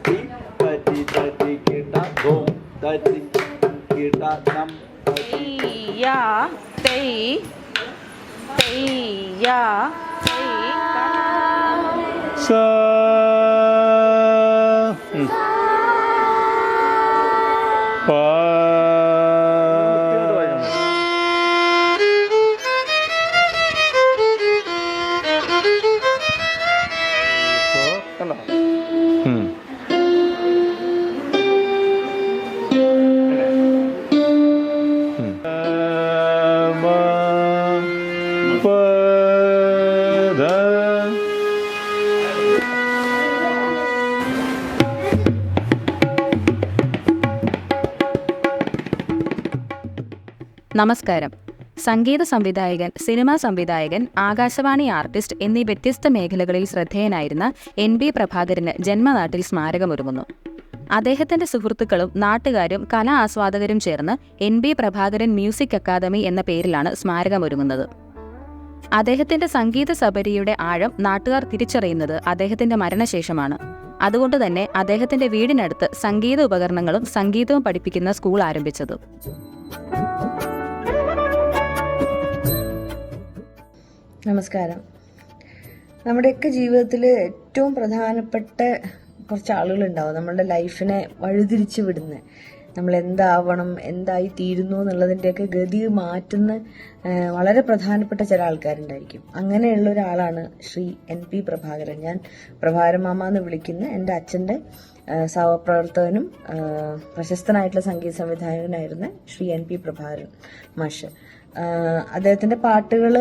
തി തതി തതി കിട ധൂം തതി കിട നം തെയ്യാ തെയ് തെയ്യാ തെയ് സ പ നമസ്കാരം. സംഗീത സംവിധായകൻ, സിനിമാ സംവിധായകൻ, ആകാശവാണി ആർട്ടിസ്റ്റ് എന്നീ വ്യത്യസ്ത മേഖലകളിൽ ശ്രദ്ധേയനായിരുന്ന NB പ്രഭാകരന് ജന്മനാട്ടിൽ സ്മാരകമൊരുങ്ങുന്നു. അദ്ദേഹത്തിന്റെ സുഹൃത്തുക്കളും നാട്ടുകാരും കലാ ആസ്വാദകരും ചേർന്ന് NB പ്രഭാകരൻ മ്യൂസിക് അക്കാദമി എന്ന പേരിലാണ് സ്മാരകമൊരുങ്ങുന്നത്. അദ്ദേഹത്തിന്റെ സംഗീത സബരിയുടെ ആഴം നാട്ടുകാർ തിരിച്ചറിയുന്നത് അദ്ദേഹത്തിന്റെ മരണശേഷമാണ്. അതുകൊണ്ട് തന്നെ അദ്ദേഹത്തിന്റെ വീടിനടുത്ത് സംഗീത ഉപകരണങ്ങളും സംഗീതവും പഠിപ്പിക്കുന്ന സ്കൂൾ ആരംഭിച്ചത്. നമസ്കാരം. നമ്മുടെയൊക്കെ ജീവിതത്തിൽ ഏറ്റവും പ്രധാനപ്പെട്ട കുറച്ച് ആളുകളുണ്ടാവും നമ്മളുടെ ലൈഫിനെ വഴിതിരിച്ച് വിടുന്ന, നമ്മൾ എന്താവണം, എന്തായി തീരുന്നു എന്നുള്ളതിൻ്റെയൊക്കെ ഗതി മാറ്റുന്ന വളരെ പ്രധാനപ്പെട്ട ചില ആൾക്കാരുണ്ടായിരിക്കും. അങ്ങനെയുള്ള ഒരാളാണ് ശ്രീ NP പ്രഭാകരൻ. ഞാൻ പ്രഭാകരൻ മാമ എന്ന് വിളിക്കുന്ന എൻ്റെ അച്ഛൻ്റെ സഹപ്രവർത്തകനും പ്രശസ്തനായിട്ടുള്ള സംഗീത സംവിധായകനായിരുന്ന ശ്രീ NP പ്രഭാകരൻ മാഷ്. അദ്ദേഹത്തിൻ്റെ പാട്ടുകൾ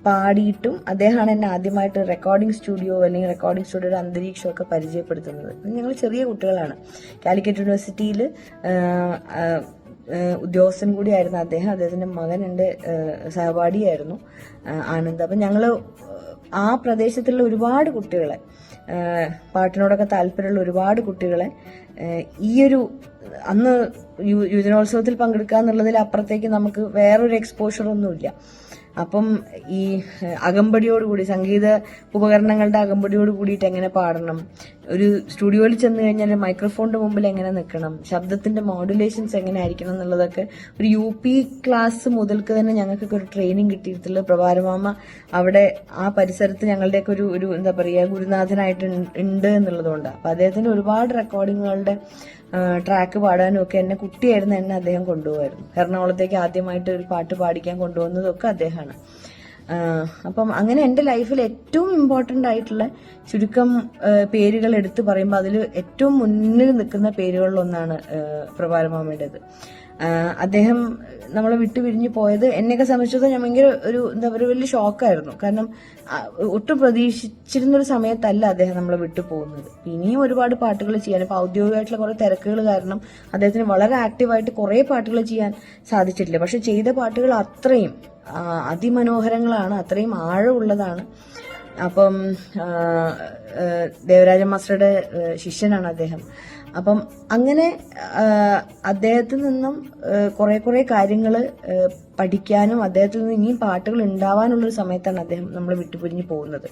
പാടിയിട്ടും അദ്ദേഹമാണ് എന്നെ ആദ്യമായിട്ട് റെക്കോർഡിംഗ് സ്റ്റുഡിയോ അല്ലെങ്കിൽ റെക്കോർഡിംഗ് സ്റ്റുഡിയോയുടെ അന്തരീക്ഷമൊക്കെ പരിചയപ്പെടുത്തുന്നത്. ഞങ്ങൾ ചെറിയ കുട്ടികളാണ്. കാലിക്കറ്റ് യൂണിവേഴ്സിറ്റിയിൽ ഉദ്യോഗസ്ഥൻ കൂടിയായിരുന്നു അദ്ദേഹം. അദ്ദേഹത്തിൻ്റെ മകൻ എൻ്റെ സഹപാഠിയായിരുന്നു ആനന്ദ്. അപ്പം ഞങ്ങൾ ആ പ്രദേശത്തുള്ള ഒരുപാട് കുട്ടികളെ, പാട്ടിനോടൊക്കെ താല്പര്യമുള്ള ഒരുപാട് കുട്ടികളെ ഈയൊരു അന്ന് യുവജനോത്സവത്തിൽ പങ്കെടുക്കുക എന്നുള്ളതിൽ അപ്പുറത്തേക്ക് നമുക്ക് വേറൊരു എക്സ്പോഷറൊന്നുമില്ല. അപ്പം ഈ അകമ്പടിയോടുകൂടി, സംഗീത ഉപകരണങ്ങളുടെ അകമ്പടിയോട് കൂടിയിട്ട് എങ്ങനെ പാടണം, ഒരു സ്റ്റുഡിയോയിൽ ചെന്ന് കഴിഞ്ഞാൽ മൈക്രോഫോണിന്റെ മുമ്പിൽ എങ്ങനെ നിൽക്കണം, ശബ്ദത്തിന്റെ മോഡുലേഷൻസ് എങ്ങനെ ആയിരിക്കണം എന്നുള്ളതൊക്കെ ഒരു UP ക്ലാസ് മുതൽക്ക് തന്നെ ഞങ്ങൾക്കൊക്കെ ഒരു ട്രെയിനിങ് കിട്ടിയിട്ടുള്ളത് പ്രഭാരമാമ അവിടെ ആ പരിസരത്ത് ഞങ്ങളുടെയൊക്കെ ഒരു എന്താ പറയുക ഗുരുനാഥനായിട്ട് ഉണ്ട് എന്നുള്ളതുകൊണ്ടാണ്. അപ്പം അദ്ദേഹത്തിന് ഒരുപാട് റെക്കോർഡിങ്ങുകളുടെ ട്രാക്ക് പാടാനും ഒക്കെ എന്നെ കുട്ടിയായിരുന്നു എന്നെ അദ്ദേഹം കൊണ്ടുപോകായിരുന്നു. എറണാകുളത്തേക്ക് ആദ്യമായിട്ട് ഒരു പാട്ട് പാടിക്കാൻ കൊണ്ടുപോകുന്നതൊക്കെ അദ്ദേഹമാണ്. അപ്പം അങ്ങനെ എൻ്റെ ലൈഫിൽ ഏറ്റവും ഇമ്പോർട്ടൻ്റ് ആയിട്ടുള്ള ചുരുക്കം പേരുകൾ എടുത്ത് പറയുമ്പോൾ അതിൽ ഏറ്റവും മുന്നിൽ നിൽക്കുന്ന പേരുകളിലൊന്നാണ് പ്രഭാരമാമയുടേത്. അദ്ദേഹം നമ്മളെ വിട്ടുപിരിഞ്ഞു പോയത് എന്നെയൊക്കെ സംബന്ധിച്ചിടത്തോളം ഞാൻ ഭയങ്കര എന്താ പറയുക വലിയ ഷോക്കായിരുന്നു. കാരണം ഒട്ടും പ്രതീക്ഷിച്ചിരുന്നൊരു സമയത്തല്ല അദ്ദേഹം നമ്മളെ വിട്ടു പോകുന്നത്. ഇനിയും ഒരുപാട് പാട്ടുകൾ ചെയ്യാൻ, ഇപ്പം ഔദ്യോഗികമായിട്ടുള്ള കുറേ തിരക്കുകൾ കാരണം അദ്ദേഹത്തിന് വളരെ ആക്റ്റീവായിട്ട് കുറേ പാട്ടുകൾ ചെയ്യാൻ സാധിച്ചിട്ടില്ല. പക്ഷെ ചെയ്ത പാട്ടുകൾ അത്രയും അതിമനോഹരങ്ങളാണ്, അത്രയും ആഴമുള്ളതാണ്. അപ്പം ദേവരാജ മാസ്റ്ററുടെ ശിഷ്യനാണ് അദ്ദേഹം. അപ്പം അങ്ങനെ അദ്ദേഹത്തിൽ നിന്നും കുറെ കാര്യങ്ങൾ പഠിക്കാനും അദ്ദേഹത്തിൽ നിന്ന് ഇനിയും പാട്ടുകൾ ഉണ്ടാവാനുള്ളൊരു സമയത്താണ് അദ്ദേഹം നമ്മൾ വിട്ടുപിരിഞ്ഞു പോകുന്നത്.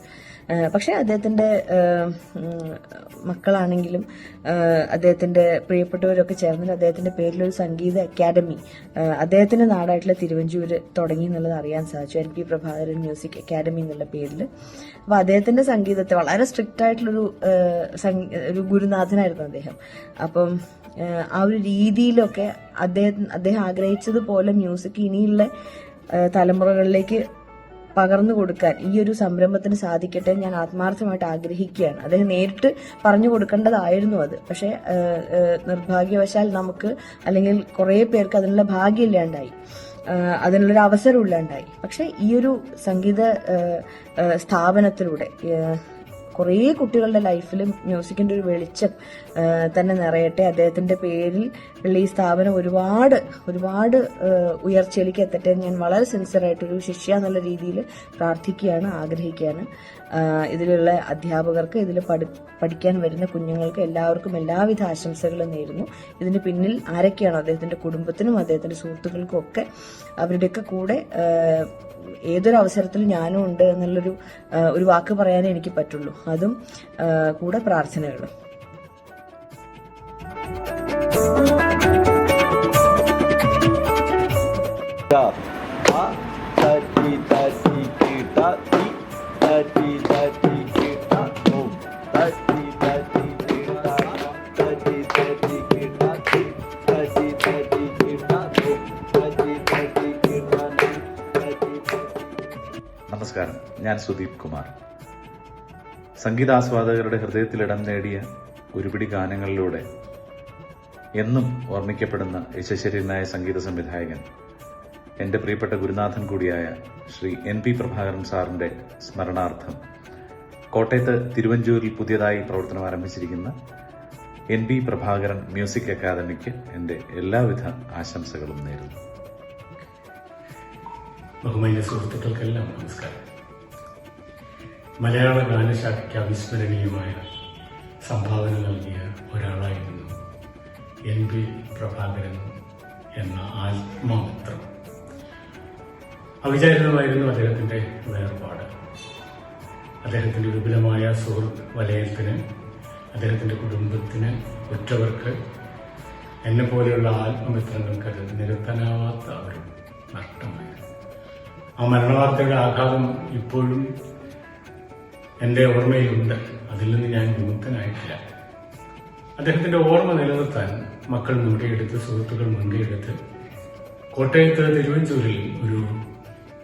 പക്ഷെ അദ്ദേഹത്തിന്റെ മക്കളാണെങ്കിലും അദ്ദേഹത്തിന്റെ പ്രിയപ്പെട്ടവരൊക്കെ ചേർന്നിട്ട് അദ്ദേഹത്തിന്റെ പേരിലൊരു സംഗീത അക്കാദമി അദ്ദേഹത്തിന്റെ നാടായിട്ടുള്ള തിരുവഞ്ചൂര് തുടങ്ങി എന്നുള്ളത് അറിയാൻ സാധിച്ചു. NP പ്രഭാകരൻ മ്യൂസിക് അക്കാദമി എന്നുള്ള പേരിൽ. അപ്പൊ അദ്ദേഹത്തിന്റെ സംഗീതത്തെ വളരെ സ്ട്രിക്റ്റ് ആയിട്ടുള്ളൊരു ഒരു ഗുരുനാഥനായിരുന്നു അദ്ദേഹം. അപ്പം ആ ഒരു രീതിയിലൊക്കെ അദ്ദേഹം ആഗ്രഹിച്ചതുപോലെ മ്യൂസിക് ഇനിയുള്ള തലമുറകളിലേക്ക് പകർന്നു കൊടുക്കാൻ ഈ ഒരു സംരംഭത്തിന് സാധിക്കട്ടെ ഞാൻ ആത്മാർത്ഥമായിട്ട് ആഗ്രഹിക്കുകയാണ്. അദ്ദേഹം നേരിട്ട് പറഞ്ഞു കൊടുക്കേണ്ടതായിരുന്നു അത്. പക്ഷെ നിർഭാഗ്യവശാൽ നമുക്ക് അല്ലെങ്കിൽ കുറെ പേർക്ക് അതിനുള്ള ഭാഗ്യമില്ലാണ്ടായി, അതിനുള്ളൊരു അവസരം ഇല്ലാണ്ടായി. പക്ഷെ ഈ ഒരു സംഗീത സ്ഥാപനത്തിലൂടെ കുറേ കുട്ടികളുടെ ലൈഫിലും മ്യൂസിക്കിന്റെ ഒരു വെളിച്ചം തന്നെ നിറയട്ടെ. അദ്ദേഹത്തിന്റെ പേരിൽ ഉള്ള ഈ സ്ഥാപനം ഒരുപാട് ഒരുപാട് ഉയർച്ചയിലേക്ക് എത്തട്ടെ. ഞാൻ വളരെ സിൻസിയറായിട്ടൊരു ശിഷ്യ എന്നുള്ള രീതിയിൽ പ്രാർത്ഥിക്കുകയാണ്, ആഗ്രഹിക്കുകയാണ്. ഇതിലുള്ള അധ്യാപകർക്ക്, ഇതിൽ പഠിക്കാൻ വരുന്ന കുഞ്ഞുങ്ങൾക്ക് എല്ലാവർക്കും എല്ലാവിധ ആശംസകളും നേരുന്നു. ഇതിന് പിന്നിൽ ആരൊക്കെയാണോ അദ്ദേഹത്തിന്റെ കുടുംബത്തിനും അദ്ദേഹത്തിന്റെ സുഹൃത്തുക്കൾക്കും ഒക്കെ അവരുടെയൊക്കെ കൂടെ ഏതൊരു അവസരത്തിൽ ഞാനും ഉണ്ട് എന്നുള്ളൊരു വാക്ക് പറയാനേ എനിക്ക് പറ്റുള്ളൂ. അതും കൂടെ പ്രാർത്ഥനകളും. ta ta tati tati kita ti tati tati kita om tati tati kita tati tati kita ti tati tati kita om tati tati kita tati നമസ്കാരം, ഞാൻ സുദീപ് കുമാർ. സംഗീതാസ്വാദകരുടെ ഹൃദയത്തിൽ ഇടം നേടിയ ഒരുപിടി ഗാനങ്ങളിലൂടെ എന്നും ഓർമ്മിക്കപ്പെടുന്ന യശസ്വരനായ സംഗീത സംവിധായകൻ, എൻ്റെ പ്രിയപ്പെട്ട ഗുരുനാഥൻ കൂടിയായ ശ്രീ NP പ്രഭാകരൻ സാറിൻ്റെ സ്മരണാർത്ഥം കോട്ടയത്ത് തിരുവഞ്ചൂരിൽ പുതിയതായി പ്രവർത്തനം ആരംഭിച്ചിരിക്കുന്ന NP പ്രഭാകരൻ മ്യൂസിക് അക്കാദമിക്ക് എൻ്റെ എല്ലാവിധ ആശംസകളും നേരുന്നു. ബഹുമാന്യ സുഹൃത്തുക്കൾക്കെല്ലാം നമസ്കാരം. മലയാള ഗാനശാഖയ്ക്ക് അവിസ്മരണീയമായ സംഭാവന നൽകിയ ഒരാളായിരുന്നു NP പ്രഭാകരൻ എന്ന ആത്മമിത്രം. അവിചാരിതമായിരുന്നു അദ്ദേഹത്തിൻ്റെ വേർപാട്. അദ്ദേഹത്തിൻ്റെ വിപുലമായ സുഹൃത്ത് വലയത്തിന്, അദ്ദേഹത്തിൻ്റെ കുടുംബത്തിന്, ഉറ്റവർക്ക്, എന്നെ പോലെയുള്ള ആത്മമിത്രങ്ങൾക്ക് അത് നിരത്താനാവാത്ത ഒരു നഷ്ടമായിരുന്നു. ആ മരണവാർത്തയുടെ ആഘാതം ഇപ്പോഴും എൻ്റെ ഓർമ്മയിലുണ്ട്. അതിൽ നിന്ന് ഞാൻ വിമുക്തനായിട്ടില്ല. അദ്ദേഹത്തിൻ്റെ ഓർമ്മ നിലനിർത്താൻ മക്കൾ മുൻകൈയെടുത്ത്, സുഹൃത്തുക്കൾ മുൻകൈയെടുത്ത് കോട്ടയത്ത് തിരുവഞ്ചൂരിൽ ഒരു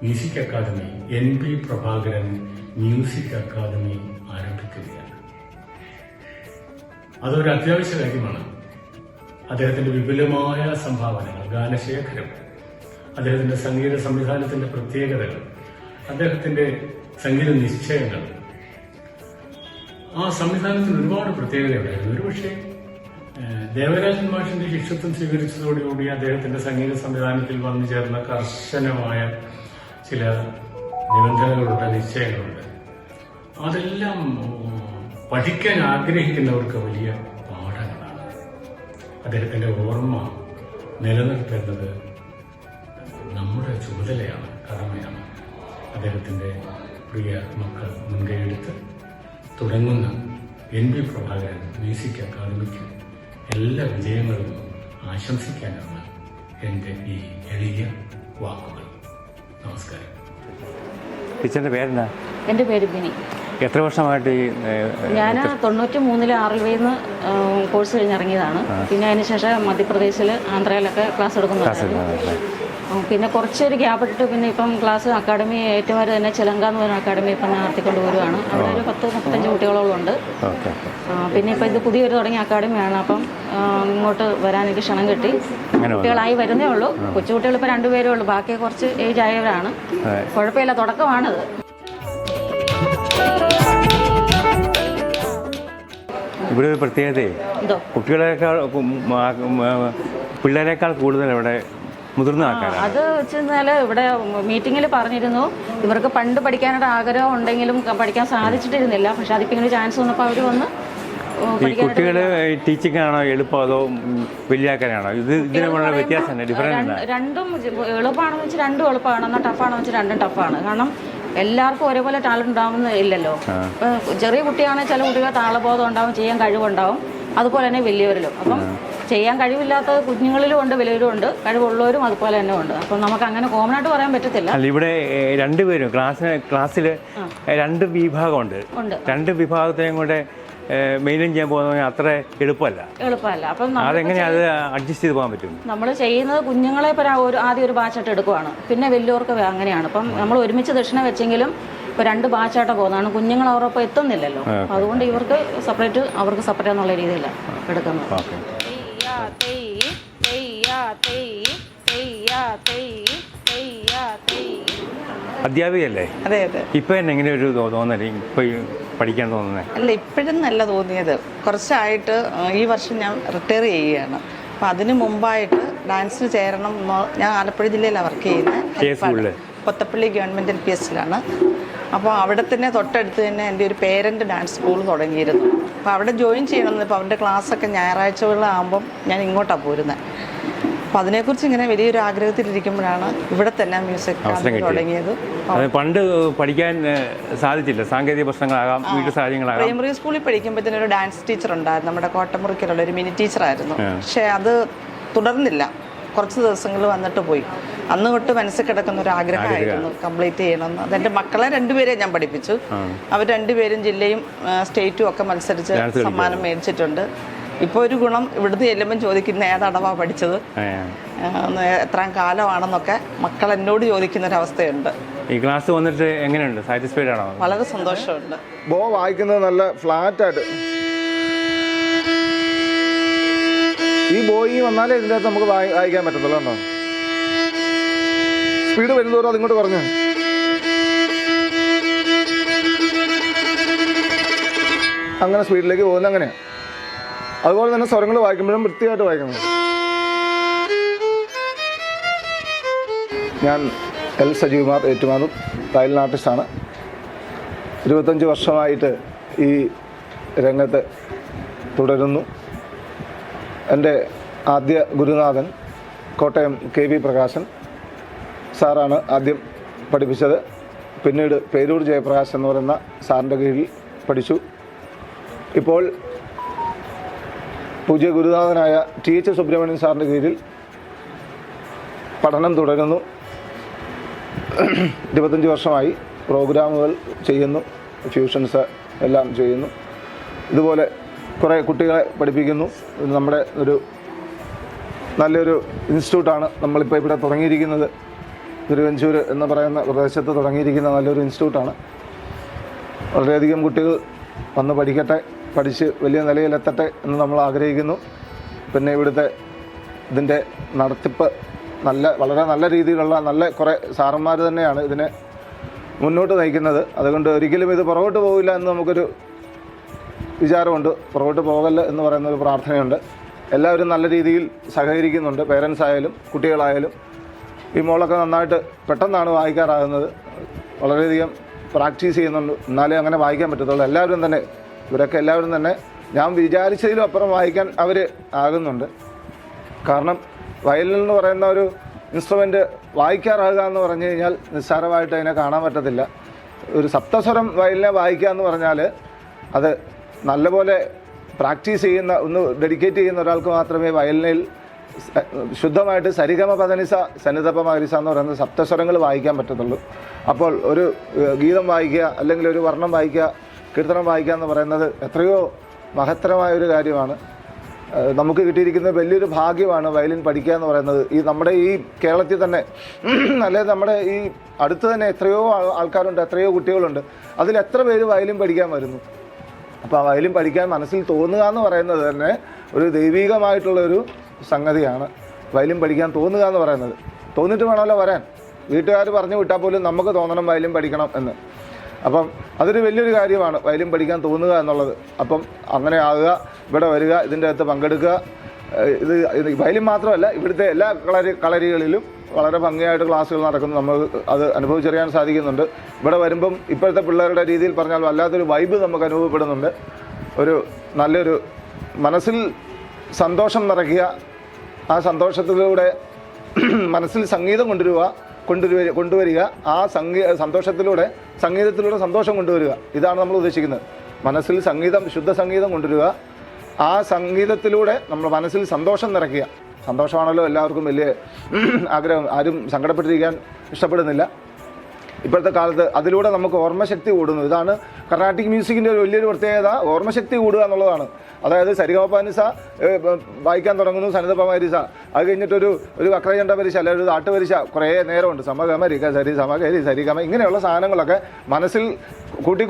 music academy, NP Prabhakaran music academy ആരംഭിക്കുകയാണ്. അതൊരു അത്യാവശ്യ കാര്യമാണ്. അദ്ദേഹത്തിൻ്റെ വിപുലമായ സംഭാവനകൾ, ഗാനശേഖരം, അദ്ദേഹത്തിൻ്റെ സംഗീത സംവിധാനത്തിൻ്റെ പ്രത്യേകതകൾ, അദ്ദേഹത്തിൻ്റെ സംഗീത നിശ്ചയങ്ങൾ, ആ സംവിധാനത്തിന് ഒരുപാട് പ്രത്യേകതയുണ്ടായിരുന്നു. ഒരുപക്ഷെ ദേവരാജൻ മാഷിന്റെ ശിഷ്യത്വം സ്വീകരിച്ചതോടുകൂടി അദ്ദേഹത്തിന്റെ സംഗീത സംവിധാനത്തിൽ വന്നു ചേർന്ന കർശനമായ ചില നിബന്ധനകളുണ്ട്, നിശ്ചയങ്ങളുണ്ട്. അതെല്ലാം പഠിക്കാൻ ആഗ്രഹിക്കുന്നവർക്ക് വലിയ പാഠങ്ങളാണ്. അദ്ദേഹത്തിന്റെ ഓർമ്മ നിലനിർത്തേണ്ടത് നമ്മുടെ ചുമതലയാണ്, കടമയാണ്. അദ്ദേഹത്തിന്റെ പ്രിയ മക്കൾ മുൻകൈയെടുത്ത് തുടങ്ങുന്ന NP പ്രഭാകരൻ മ്യൂസിക് അക്കാദമിക്ക് എല്ലാ വിജയങ്ങളും ആശംസിക്കാനാണ് എൻ്റെ ഈ എളിയ വാക്കുകൾ. നമസ്കാരം. ടീച്ചറിൻ്റെ പേരെന്താ? എൻ്റെ പേര് ബിനി. എത്ര വർഷമായിട്ട് ഞാൻ 93 RLVയിൽ നിന്ന് കോഴ്സ് കഴിഞ്ഞിറങ്ങിയതാണ്. പിന്നെ അതിനുശേഷം മധ്യപ്രദേശിൽ, ആന്ധ്രയിലൊക്കെ ക്ലാസ് എടുക്കുന്നതാണ്. പിന്നെ കുറച്ചൊരു ഗ്യാപ്പ് ഇട്ടിട്ട് പിന്നെ ഇപ്പം ക്ലാസ് അക്കാഡമി ഏറ്റവും തന്നെ ചിലങ്ക എന്ന് പറയുന്ന അക്കാഡമി ഇപ്പം നടത്തിക്കൊണ്ട് വരുവാണ്. അവിടെ ഒരു 10-35 കുട്ടികളോളം ഉണ്ട്. പിന്നെ ഇപ്പം ഇത് പുതിയൊരു തുടങ്ങിയ അക്കാഡമിയാണ്. അപ്പം ഇങ്ങോട്ട് വരാൻ എനിക്ക് ക്ഷണം കിട്ടി. കുട്ടികളായി വരുന്നേ ഉള്ളൂ. കൊച്ചുകുട്ടികൾ ഇപ്പം 2 പേരേ ഉള്ളൂ. ബാക്കി കുറച്ച് ഏജ് ആയവരാണ്. കുഴപ്പമില്ല, തുടക്കമാണിത്. ഇവിടെ ഒരു പ്രത്യേകതയെ പിള്ളേരെക്കാൾ കൂടുതൽ ഇവിടെ മുതിർന്ന ആൾക്കാരാണ്. അത് വെച്ച് കഴിഞ്ഞാൽ ഇവിടെ മീറ്റിങ്ങിൽ പറഞ്ഞിരുന്നു, ഇവർക്ക് പണ്ട് പഠിക്കാനായിട്ട് ആഗ്രഹം ഉണ്ടെങ്കിലും പഠിക്കാൻ സാധിച്ചിട്ടിരുന്നില്ല. പക്ഷെ അതിപ്പോൾ ഇങ്ങനെ ചാൻസ് വന്നപ്പോൾ അവർ വന്ന് കുട്ടികൾ ടീച്ചിങ് ആണോ എളുപ്പം, അതോ വലിയ ആൾക്കാരാണോ? ഇതിനുള്ള വ്യത്യാസം ഡിഫറൻസ്? രണ്ടും എളുപ്പമാണെന്ന് വെച്ചാൽ രണ്ടും എളുപ്പമാണ്, എന്നാൽ ടഫാണെന്ന് വെച്ചാൽ രണ്ടും ടഫാണ്. കാരണം എല്ലാവർക്കും ഒരേപോലെ ടാലന്റ് ഉണ്ടാവുന്ന ഇല്ലല്ലോ. ചെറിയ കുട്ടിയാണെങ്കിൽ ചില കുട്ടികൾ താളബോധം ഉണ്ടാവും, ചെയ്യാൻ കഴിവുണ്ടാവും. അതുപോലെ തന്നെ വലിയവരിലും. അപ്പം ചെയ്യാൻ കഴിവില്ലാത്ത കുഞ്ഞുങ്ങളിലും ഉണ്ട്, വലിയവരും ഉണ്ട്, കഴിവുള്ളവരും അതുപോലെ തന്നെ ഉണ്ട്. അപ്പം നമുക്ക് അങ്ങനെ കോമൺ ആയിട്ട് പറയാൻ പറ്റത്തില്ല. ഇവിടെ രണ്ടുപേരും ക്ലാസ്സിൽ 2 വിഭാഗമുണ്ട്. 2 വിഭാഗത്തെയും കൂടെ മെയിൻറ്റെയിൻ ചെയ്യാൻ പോകുന്ന അത്ര എളുപ്പമല്ല. അപ്പം അതെങ്ങനെയാണ് അത് അഡ്ജസ്റ്റ് ചെയ്ത് പോകാൻ പറ്റും? നമ്മൾ ചെയ്യുന്നത് കുഞ്ഞുങ്ങളെ ആദ്യം ഒരു ബാച്ചായിട്ട് എടുക്കുവാണ്, പിന്നെ വലിയവർക്ക് അങ്ങനെയാണ്. അപ്പം നമ്മൾ ഒരുമിച്ച് ദക്ഷിണ വെച്ചെങ്കിലും ഇപ്പോൾ 2 ബാച്ചായിട്ട് പോകുന്നതാണ്. കുഞ്ഞുങ്ങൾ അവരൊപ്പം എത്തുന്നില്ലല്ലോ. അതുകൊണ്ട് ഇവർക്ക് സെപ്പറേറ്റ്, അവർക്ക് സെപ്പറേറ്റ് എന്നുള്ള രീതിയിലാണ് എടുക്കുന്നത്. അധ്യാപികയല്ലേ? അതെ അതെ. ഇപ്പൊ എങ്ങനെ ഒരു തോന്നല് ഇപ്പൊ പഠിക്കാൻ തോന്നുന്നത്? അല്ല, ഇപ്പോഴും നല്ല തോന്നിയത്. കുറച്ചായിട്ട് ഈ വർഷം ഞാൻ റിട്ടയർ ചെയ്യുകയാണ്. അപ്പം അതിന് മുമ്പായിട്ട് ഡാൻസിന് ചേരണം. ഞാൻ ആലപ്പുഴ ജില്ലയിലാണ് വർക്ക് ചെയ്യുന്നത്. കൊത്തപ്പള്ളി ഗവൺമെൻറ് LPSലാണ്. അപ്പോൾ അവിടെ തന്നെ തൊട്ടടുത്ത് തന്നെ എൻ്റെ ഒരു പേരൻ്റ് ഡാൻസ് സ്കൂൾ തുടങ്ങിയിരുന്നു. അപ്പോൾ അവിടെ ജോയിൻ ചെയ്യണമെന്ന്. ഇപ്പോൾ അവരുടെ ക്ലാസ്സൊക്കെ ഞായറാഴ്ചകളിലാകുമ്പം ഞാൻ ഇങ്ങോട്ടാണ് പോരുന്നത്. അപ്പോൾ അതിനെക്കുറിച്ച് ഇങ്ങനെ വലിയൊരു ആഗ്രഹത്തിലിരിക്കുമ്പോഴാണ് ഇവിടെ തന്നെ മ്യൂസിക് തുടങ്ങിയത്. പണ്ട് പഠിക്കാൻ സാധിച്ചില്ല, സാങ്കേതിക പ്രശ്നങ്ങളാകാം, വീട്ടു സാഹചര്യങ്ങളാകാം. പ്രൈമറി സ്കൂളിൽ പഠിക്കുമ്പോഴത്തേനും ഒരു ഡാൻസ് ടീച്ചർ ഉണ്ടായിരുന്നു, നമ്മുടെ കോട്ടമുറിക്കലുള്ള ഒരു മിനി ടീച്ചറായിരുന്നു. പക്ഷേ അത് തുടർന്നില്ല, കുറച്ച് ദിവസങ്ങൾ വന്നിട്ട് പോയി. അന്ന് തൊട്ട് മനസ്സിൽ കിടക്കുന്ന ഒരു ആഗ്രഹമായിരുന്നു കംപ്ലീറ്റ് ചെയ്യണമെന്ന്. അതെൻ്റെ മക്കളെ രണ്ടുപേരെ ഞാൻ പഠിപ്പിച്ചു. അവർ രണ്ടുപേരും ജില്ലയും സ്റ്റേറ്റും ഒക്കെ മത്സരിച്ച് സമ്മാനം മേടിച്ചിട്ടുണ്ട്. ഇപ്പോൾ ഒരു ഗുണം ഇവിടുന്ന് ചെല്ലുമ്പം ചോദിക്കുന്ന ഏതടവാ പഠിച്ചത്, എത്രാം കാലമാണെന്നൊക്കെ മക്കൾ എന്നോട് ചോദിക്കുന്നൊരവസ്ഥയുണ്ട്. ഈ ക്ലാസ് വന്നിട്ട് എങ്ങനെയുണ്ട്? സാറ്റിസ്ഫൈഡ് ആണോ? വളരെ സന്തോഷമുണ്ട്. ബോ വായിക്കുന്നത് നല്ല ഫ്ലാറ്റായിട്ട്, ഈ ബോയി വന്നാലേ ഇതിൻ്റെ അകത്ത് നമുക്ക് വായിക്കാൻ പറ്റത്തുള്ളൂ. ഉണ്ടോ സ്പീഡ് വരുന്നതോറും അതിങ്ങോട്ട് പറഞ്ഞു. അങ്ങനെ സ്പീഡിലേക്ക് പോകുന്നത് അങ്ങനെയാണ്. അതുപോലെ തന്നെ സ്വരങ്ങൾ വായിക്കുമ്പോഴും വൃത്തിയായിട്ട് വായിക്കണം. ഞാൻ എൽ സജീവ്കുമാർ ഏറ്റുമാനൂർ, വയലിൻ ആർട്ടിസ്റ്റാണ്. 25 വർഷമായിട്ട് ഈ രംഗത്ത് തുടരുന്നു. എൻ്റെ ആദ്യ ഗുരുനാഥൻ കോട്ടയം KV പ്രകാശൻ സാറാണ് ആദ്യം പഠിപ്പിച്ചത്. പിന്നീട് പേരൂർ ജയപ്രകാശ് എന്ന് പറയുന്ന സാറിൻ്റെ കീഴിൽ പഠിച്ചു. ഇപ്പോൾ പൂജ്യ ഗുരുനാഥനായ TH സുബ്രഹ്മണ്യൻ സാറിൻ്റെ കീഴിൽ പഠനം തുടരുന്നു. 25 വർഷമായി പ്രോഗ്രാമുകൾ ചെയ്യുന്നു, ഫ്യൂഷൻസ് എല്ലാം ചെയ്യുന്നു. ഇതുപോലെ കുറേ കുട്ടികളെ പഠിപ്പിക്കുന്നു. നമ്മുടെ ഒരു നല്ലൊരു ഇൻസ്റ്റിറ്റ്യൂട്ടാണ് നമ്മളിപ്പോൾ ഇവിടെ തുടങ്ങിയിരിക്കുന്നത്. തിരുവഞ്ചൂർ എന്ന് പറയുന്ന പ്രദേശത്ത് തുടങ്ങിയിരിക്കുന്ന നല്ലൊരു ഇൻസ്റ്റിറ്റ്യൂട്ടാണ്. വളരെയധികം കുട്ടികൾ വന്ന് പഠിക്കട്ടെ, പഠിച്ച് വലിയ നിലയിലെത്തട്ടെ എന്ന് നമ്മൾ ആഗ്രഹിക്കുന്നു. പിന്നെ ഇവിടുത്തെ ഇതിൻ്റെ നടത്തിപ്പ് വളരെ നല്ല രീതിയിലുള്ള നല്ല കുറേ സാറന്മാർ തന്നെയാണ് ഇതിനെ മുന്നോട്ട് നയിക്കുന്നത്. അതുകൊണ്ട് ഒരിക്കലും ഇത് പുറകോട്ട് പോകില്ല എന്ന് നമുക്കൊരു വിചാരമുണ്ട്. പുറകോട്ട് പോകല്ല എന്ന് പറയുന്നൊരു പ്രാർത്ഥനയുണ്ട്. എല്ലാവരും നല്ല രീതിയിൽ സഹകരിക്കുന്നുണ്ട്. പേരൻസ് ആയാലും കുട്ടികളായാലും. ഈ മോളൊക്കെ നന്നായിട്ട് പെട്ടെന്നാണ് വായിക്കാറാകുന്നത്. വളരെയധികം പ്രാക്ടീസ് ചെയ്യുന്നുണ്ട്, എന്നാലേ അങ്ങനെ വായിക്കാൻ പറ്റത്തുള്ളൂ. എല്ലാവരും തന്നെ ഇവരൊക്കെ എല്ലാവരും തന്നെ ഞാൻ വിചാരിച്ചതിലും അപ്പുറം വായിക്കാൻ അവർ ആകുന്നുണ്ട്. കാരണം വയലിൻ എന്ന് പറയുന്ന ഒരു ഇൻസ്ട്രുമെൻ്റ് വായിക്കാറാകുക എന്ന് പറഞ്ഞു കഴിഞ്ഞാൽ നിസ്സാരമായിട്ട് അതിനെ കാണാൻ പറ്റത്തില്ല. ഒരു സപ്തസ്വരം വയലിനെ വായിക്കുക എന്ന് പറഞ്ഞാൽ അത് നല്ലപോലെ പ്രാക്ടീസ് ചെയ്യുന്ന, ഒന്ന് ഡെഡിക്കേറ്റ് ചെയ്യുന്ന ഒരാൾക്ക് മാത്രമേ വയലിനിൽ ശുദ്ധമായിട്ട് സരിഗമ പദനിസ സന്നിധപ മകരിസ എന്ന് പറയുന്ന സപ്തസ്വരങ്ങൾ വായിക്കാൻ പറ്റത്തുള്ളൂ. അപ്പോൾ ഒരു ഗീതം വായിക്കുക, അല്ലെങ്കിൽ ഒരു വർണ്ണം വായിക്കുക, കീർത്തനം വായിക്കുക എന്ന് പറയുന്നത് എത്രയോ മഹത്തരമായൊരു കാര്യമാണ്. നമുക്ക് കിട്ടിയിരിക്കുന്ന വലിയൊരു ഭാഗ്യമാണ് വയലിൻ പഠിക്കുക എന്ന് പറയുന്നത്. ഈ നമ്മുടെ ഈ കേരളത്തിൽ തന്നെ, അല്ലെങ്കിൽ നമ്മുടെ ഈ അടുത്ത് തന്നെ എത്രയോ ആൾക്കാരുണ്ട്, എത്രയോ കുട്ടികളുണ്ട്. അതിൽ എത്ര പേര് വയലിൻ പഠിക്കാൻ വരുന്നു. അപ്പോൾ ആ വയലിൻ പഠിക്കാൻ മനസ്സിൽ തോന്നുക എന്ന് പറയുന്നത് തന്നെ ഒരു ദൈവികമായിട്ടുള്ളൊരു സംഗതിയാണ്. വയലിൻ പഠിക്കാൻ തോന്നുക എന്ന് പറയുന്നത്. തോന്നിയിട്ട് വേണമല്ലോ വരാൻ. വീട്ടുകാർ പറഞ്ഞു വിട്ടാൽ പോലും നമുക്ക് തോന്നണം വയലിൻ പഠിക്കണം എന്ന്. അപ്പം അതൊരു വലിയൊരു കാര്യമാണ് വയലിൻ പഠിക്കാൻ തോന്നുക എന്നുള്ളത്. അപ്പം അങ്ങനെ ആകുക, ഇവിടെ വരിക, ഇതിൻ്റെ അകത്ത് പങ്കെടുക്കുക. ഇത് വയലിൻ മാത്രമല്ല, ഇവിടുത്തെ എല്ലാ കളരികളിലും വളരെ ഭംഗിയായിട്ട് ക്ലാസ്സുകൾ നടക്കുന്നു. നമ്മൾ അത് അനുഭവിച്ചറിയാൻ സാധിക്കുന്നുണ്ട്. ഇവിടെ വരുമ്പം ഇപ്പോഴത്തെ പിള്ളേരുടെ രീതിയിൽ പറഞ്ഞാൽ വല്ലാത്തൊരു വൈബ് നമുക്ക് അനുഭവപ്പെടുന്നുണ്ട്. ഒരു നല്ലൊരു മനസ്സിൽ സന്തോഷം നിറയ്ക്കുക, ആ സന്തോഷത്തിലൂടെ മനസ്സിൽ സംഗീതം കൊണ്ടുവരിക, ആ സന്തോഷത്തിലൂടെ സംഗീതത്തിലൂടെ സന്തോഷം കൊണ്ടുവരിക. ഇതാണ് നമ്മൾ ഉദ്ദേശിക്കുന്നത്. മനസ്സിൽ സംഗീതം, ശുദ്ധ സംഗീതം കൊണ്ടുവരിക, ആ സംഗീതത്തിലൂടെ നമ്മൾ മനസ്സിൽ സന്തോഷം നിറയ്ക്കുക. സന്തോഷമാണല്ലോ എല്ലാവർക്കും വലിയ ആഗ്രഹം. ആരും സങ്കടപ്പെട്ടിരിക്കാൻ ഇഷ്ടപ്പെടുന്നില്ല ഇപ്പോഴത്തെ കാലത്ത്. അതിലൂടെ നമുക്ക് ഓർമ്മശക്തി കൂടുന്നു. ഇതാണ് കർണാട്ടിക് മ്യൂസിക്കിൻ്റെ ഒരു വലിയൊരു പ്രത്യേകത, ഓർമ്മശക്തി കൂടുക എന്നുള്ളതാണ്. അതായത് സരിഗമപനിസ വായിക്കാൻ തുടങ്ങുന്നു, സനിധപമരിസ, അത് കഴിഞ്ഞിട്ടൊരു വക്രചണ്ഡ പരിശ, അല്ലെങ്കിൽ ഒരു നാട്ടുപരിശ കുറേ നേരമുണ്ട്. സമഗമരിക സരി സമകരി സരിഗമ, ഇങ്ങനെയുള്ള സാധനങ്ങളൊക്കെ മനസ്സിൽ കൂട്ടി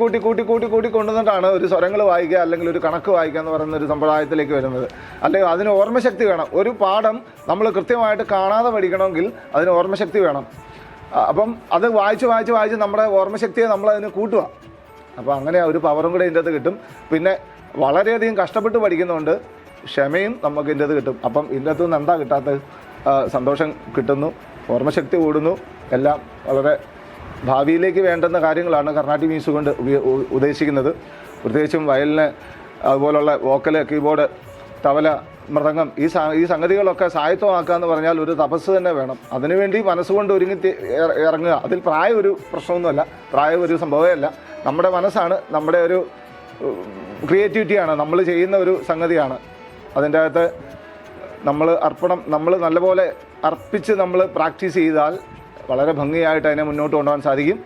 കൊണ്ടുവന്നിട്ടാണ് ഒരു സ്വരങ്ങൾ വായിക്കുക, അല്ലെങ്കിൽ ഒരു കണക്ക് വായിക്കുക എന്ന് പറയുന്ന ഒരു സമ്പ്രദായത്തിലേക്ക് വരുന്നത്. അല്ലെങ്കിൽ അതിന് ഓർമ്മശക്തി വേണം. ഒരു പാഠം നമ്മൾ കൃത്യമായിട്ട് കാണാതെ പഠിക്കണമെങ്കിൽ അതിന് ഓർമ്മശക്തി വേണം. അപ്പം അത് വായിച്ച് നമ്മുടെ ഓർമ്മശക്തിയെ നമ്മളതിന് കൂട്ടുക. അപ്പോൾ അങ്ങനെ ഒരു പവറും കൂടെ ഇതിൻ്റെ അകത്ത് കിട്ടും. പിന്നെ വളരെയധികം കഷ്ടപ്പെട്ട് പഠിക്കുന്നതുകൊണ്ട് ക്ഷമയും നമുക്ക് ഇതിൻ്റെ അകത്ത് കിട്ടും. അപ്പം ഇതിൻ്റെ അകത്ത് നിന്ന് എന്താ കിട്ടാത്തത്? സന്തോഷം കിട്ടുന്നു, ഓർമ്മശക്തി കൂടുന്നു. എല്ലാം വളരെ ഭാവിയിലേക്ക് വേണ്ടുന്ന കാര്യങ്ങളാണ് കർണാട്ടിക് മ്യൂസിക് കൊണ്ട് ഉദ്ദേശിക്കുന്നത്. പ്രത്യേകിച്ചും വയലിന്, അതുപോലുള്ള വോക്കല്, കീബോർഡ്, തബല, മൃദംഗം, ഈ സംഗതികളൊക്കെ സായത്തമാക്കുക എന്ന് പറഞ്ഞാൽ ഒരു തപസ് തന്നെ വേണം. അതിനുവേണ്ടി മനസ്സുകൊണ്ട് ഇറങ്ങുക. അതിൽ പ്രായം ഒരു പ്രശ്നമൊന്നുമല്ല, പ്രായം ഒരു സംഭവമേ അല്ല. നമ്മുടെ മനസ്സാണ്, നമ്മുടെ ഒരു ക്രിയേറ്റിവിറ്റിയാണ്, നമ്മൾ ചെയ്യുന്ന ഒരു സംഗതിയാണ്. അതിൻ്റെ അകത്ത് നമ്മൾ നല്ലപോലെ അർപ്പിച്ച് നമ്മൾ പ്രാക്ടീസ് ചെയ്താൽ വളരെ ഭംഗിയായിട്ട് അതിനെ മുന്നോട്ട് കൊണ്ടുപോകാൻ സാധിക്കും.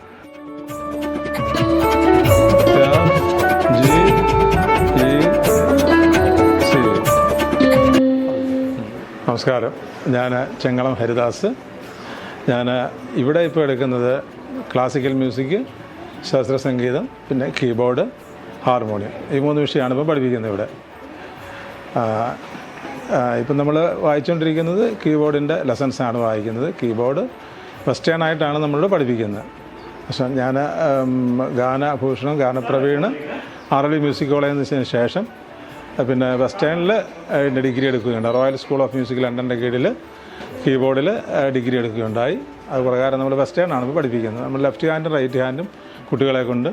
നമസ്കാരം, ഞാൻ ചെങ്ങളം ഹരിദാസ്. ഞാൻ ഇവിടെ ഇപ്പോൾ എടുക്കുന്നത് ക്ലാസിക്കൽ മ്യൂസിക്, ശാസ്ത്രീയ സംഗീതം, പിന്നെ കീബോർഡ്, ഹാർമോണിയം, ഈ 3 വിഷയമാണ് ഇപ്പോൾ പഠിപ്പിക്കുന്നത് ഇവിടെ. ഇപ്പം നമ്മൾ വായിച്ചുകൊണ്ടിരിക്കുന്നത് കീബോർഡിൻ്റെ ലെസൺസാണ് വായിക്കുന്നത്. കീബോർഡ് വെസ്റ്റേൺ ആയിട്ടാണ് നമ്മളിവിടെ പഠിപ്പിക്കുന്നത്. പക്ഷേ ഞാൻ ഗാനഭൂഷണം, ഗാനപ്രവീണ്, RLV മ്യൂസിക് കോളേജിന് ശേഷം പിന്നെ വെസ്റ്റേണിൽ ഡിഗ്രി എടുക്കുകയുണ്ട്. റോയൽ സ്കൂൾ ഓഫ് മ്യൂസിക് ലണ്ടൻ്റെ കീഴിൽ കീബോർഡിൽ ഡിഗ്രി എടുക്കുകയുണ്ടായി. അത് പ്രകാരം നമ്മൾ വെസ്റ്റേൺ ആണ് ഇപ്പോൾ പഠിപ്പിക്കുന്നത്. നമ്മൾ ലെഫ്റ്റ് ഹാൻഡും റൈറ്റ് ഹാൻഡും കുട്ടികളെ കൊണ്ട്